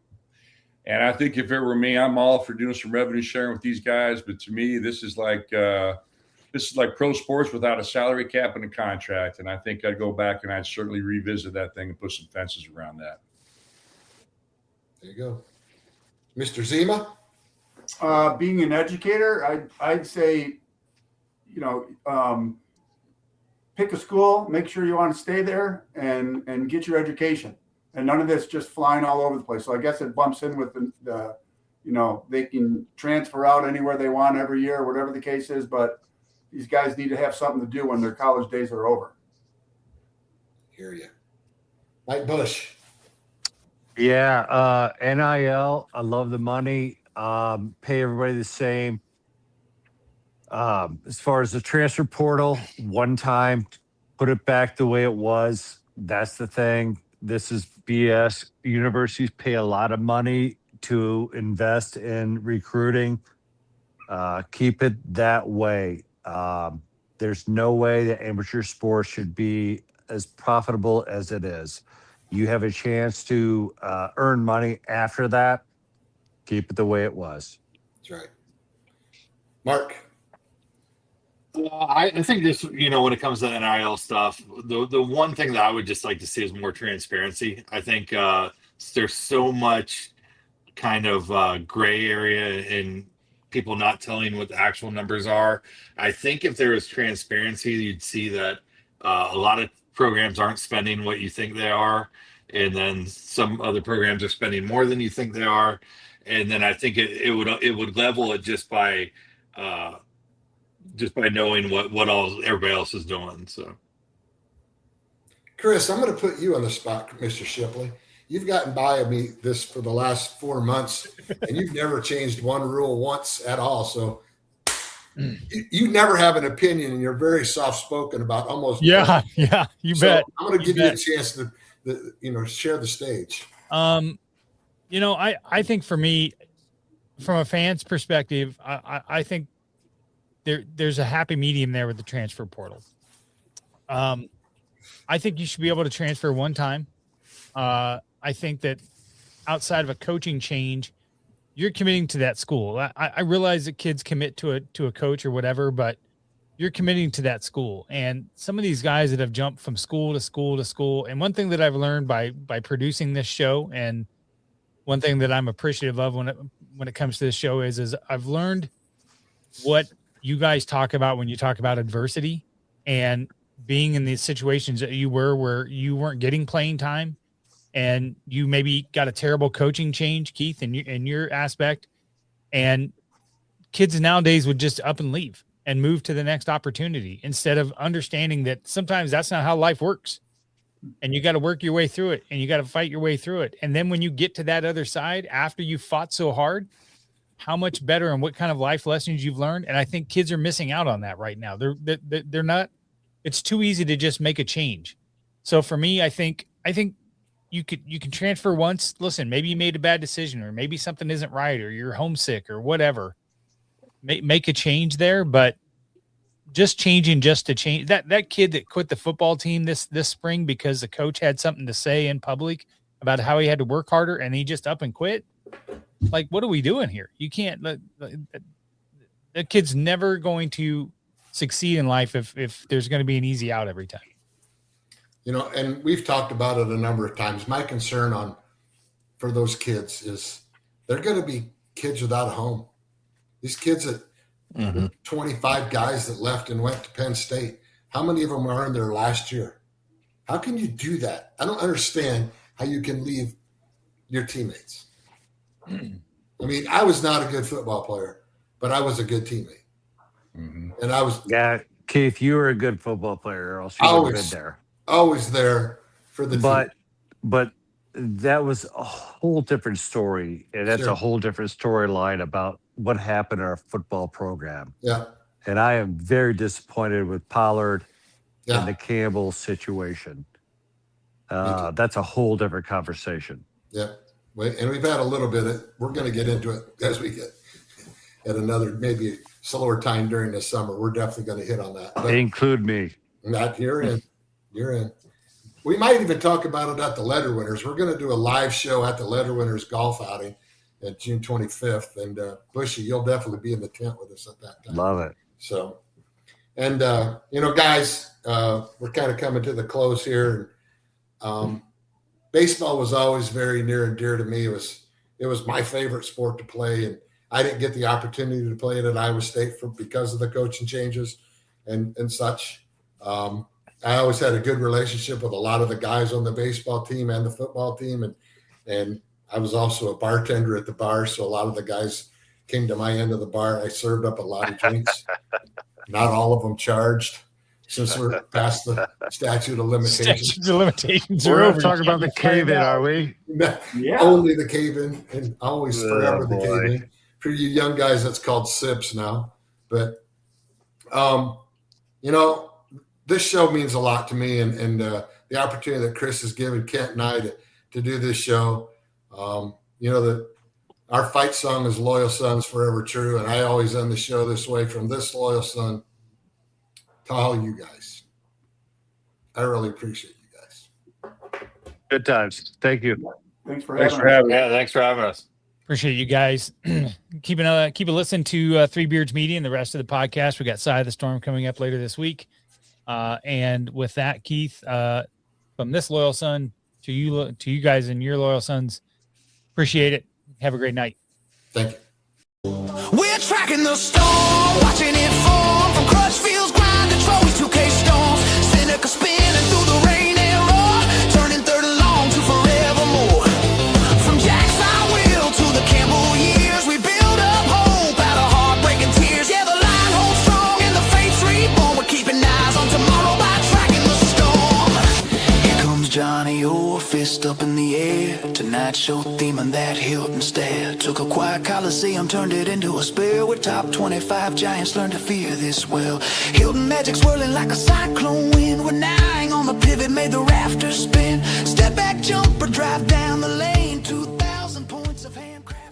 And I think if it were me, I'm all for doing some revenue sharing with these guys. But to me, this is like pro sports without a salary cap and a contract. And I think I'd go back and I'd certainly revisit that thing and put some fences around that. There you go. Mr. Zima? Being an educator, I'd say, pick a school, make sure you want to stay there and get your education. And none of this just flying all over the place. So I guess it bumps in with the they can transfer out anywhere they want every year, whatever the case is. But these guys need to have something to do when their college days are over. Hear you. Mike Busch. Yeah, NIL, I love the money. Pay everybody the same. As far as the transfer portal, one time, put it back the way it was. That's the thing. This is BS. Universities pay a lot of money to invest in recruiting. Keep it that way. There's no way that amateur sports should be as profitable as it is. You have a chance to earn money after that. Keep it the way it was. That's right. Mark? I think this, when it comes to NIL stuff, the one thing that I would just like to see is more transparency. I think there's so much kind of gray area in people not telling what the actual numbers are. I think if there was transparency, you'd see that a lot of programs aren't spending what you think they are, and then some other programs are spending more than you think they are. And then I think it would level it just by knowing what all everybody else is doing. So, Chris, I'm going to put you on the spot, Mr. Shipley. You've gotten by me this for the last 4 months, and you've never changed one rule once at all. So you never have an opinion, and you're very soft-spoken about almost. Yeah, you bet. I'm going to give you a chance to, share the stage. I think for me, from a fan's perspective, I think there's a happy medium there with the transfer portal. I think you should be able to transfer one time. I think that outside of a coaching change, you're committing to that school. I realize that kids commit to a coach or whatever, but you're committing to that school. And some of these guys that have jumped from school to school to school. And one thing that I've learned by producing this show, and one thing that I'm appreciative of when it comes to this show is I've learned what you guys talk about when you talk about adversity and being in these situations that you were where you weren't getting playing time and you maybe got a terrible coaching change, Keith, in your aspect. And kids nowadays would just up and leave and move to the next opportunity instead of understanding that sometimes that's not how life works. And you got to work your way through it and you got to fight your way through it. And then when you get to that other side, after you fought so hard, how much better and what kind of life lessons you've learned. And I think kids are missing out on that right now. They're not, it's too easy to just make a change. So for me, I think, you can transfer once. Listen, maybe you made a bad decision, or maybe something isn't right, or you're homesick, or whatever. Make a change there, but just changing just to change. That kid that quit the football team this spring because the coach had something to say in public about how he had to work harder, and he just up and quit. Like, what are we doing here? You can't. That kid's never going to succeed in life if there's going to be an easy out every time. And we've talked about it a number of times. My concern for those kids is they're going to be kids without a home. These kids that 25 guys that left and went to Penn State, how many of them are in their last year? How can you do that? I don't understand how you can leave your teammates. I mean, I was not a good football player, but I was a good teammate. And I was. Yeah, Keith, you were a good football player, or else you would have been there. Always there for the team. But that was a whole different story, and that's a whole different storyline about what happened in our football program. Yeah. And I am very disappointed with Pollard and the Campbell situation. That's a whole different conversation. Yeah. And we've had a little bit we're going to get into it as we get at another maybe slower time during the summer. We're definitely going to hit on that. But include me. Not you're in. You're in. We might even talk about it at the Letter Winners. We're going to do a live show at the Letter Winners golf outing at June 25th. And Bushy, you'll definitely be in the tent with us at that time. Love it. So, and, guys, we're kind of coming to the close here. Baseball was always very near and dear to me. It was my favorite sport to play. And I didn't get the opportunity to play it at Iowa State because of the coaching changes and such. I always had a good relationship with a lot of the guys on the baseball team and the football team. And I was also a bartender at the bar. So a lot of the guys came to my end of the bar. I served up a lot of drinks. Not all of them charged, since we're past the statute of limitations. Statute of limitations We're are going over. to talk about the cave-in, are we? Yeah. Only the cave-in, and always forever the cave-in. For you young guys, that's called SIPs now. But, this show means a lot to me, and the opportunity that Chris has given Kent and I to do this show. That our fight song is "Loyal Sons Forever True," and I always end the show this way: from this loyal son to all you guys. I really appreciate you guys. Good times. Thank you. Thanks for having us. Yeah, thanks for having us. Appreciate you guys. Keep a listen to Three Beards Media and the rest of the podcast. We got Side of the Storm coming up later this week. And with that, Keith, from this loyal son to you guys and your loyal sons, appreciate it. Have a great night. Thank you. We're tracking the storm, watching it form from crush fields, grind to trophies, 2K storms, Seneca spinning through the rain and roar, turning third and long to forevermore. From Jack's I will to the Campbell years, we build up hope out of heartbreaking tears. Yeah, the line holds strong and the fate's reborn. We're keeping eyes on tomorrow by tracking the storm. Here comes Johnny, your fist up in the air. Tonight's show theme and that Hilton stare. Took a quiet Coliseum, turned it into a spare. With top 25 giants learn to fear this well. Hilton magic swirling like a cyclone wind. We're nine on the pivot, made the rafters spin. Step back, jumper, drive down the lane. 2,000 points of handcraft.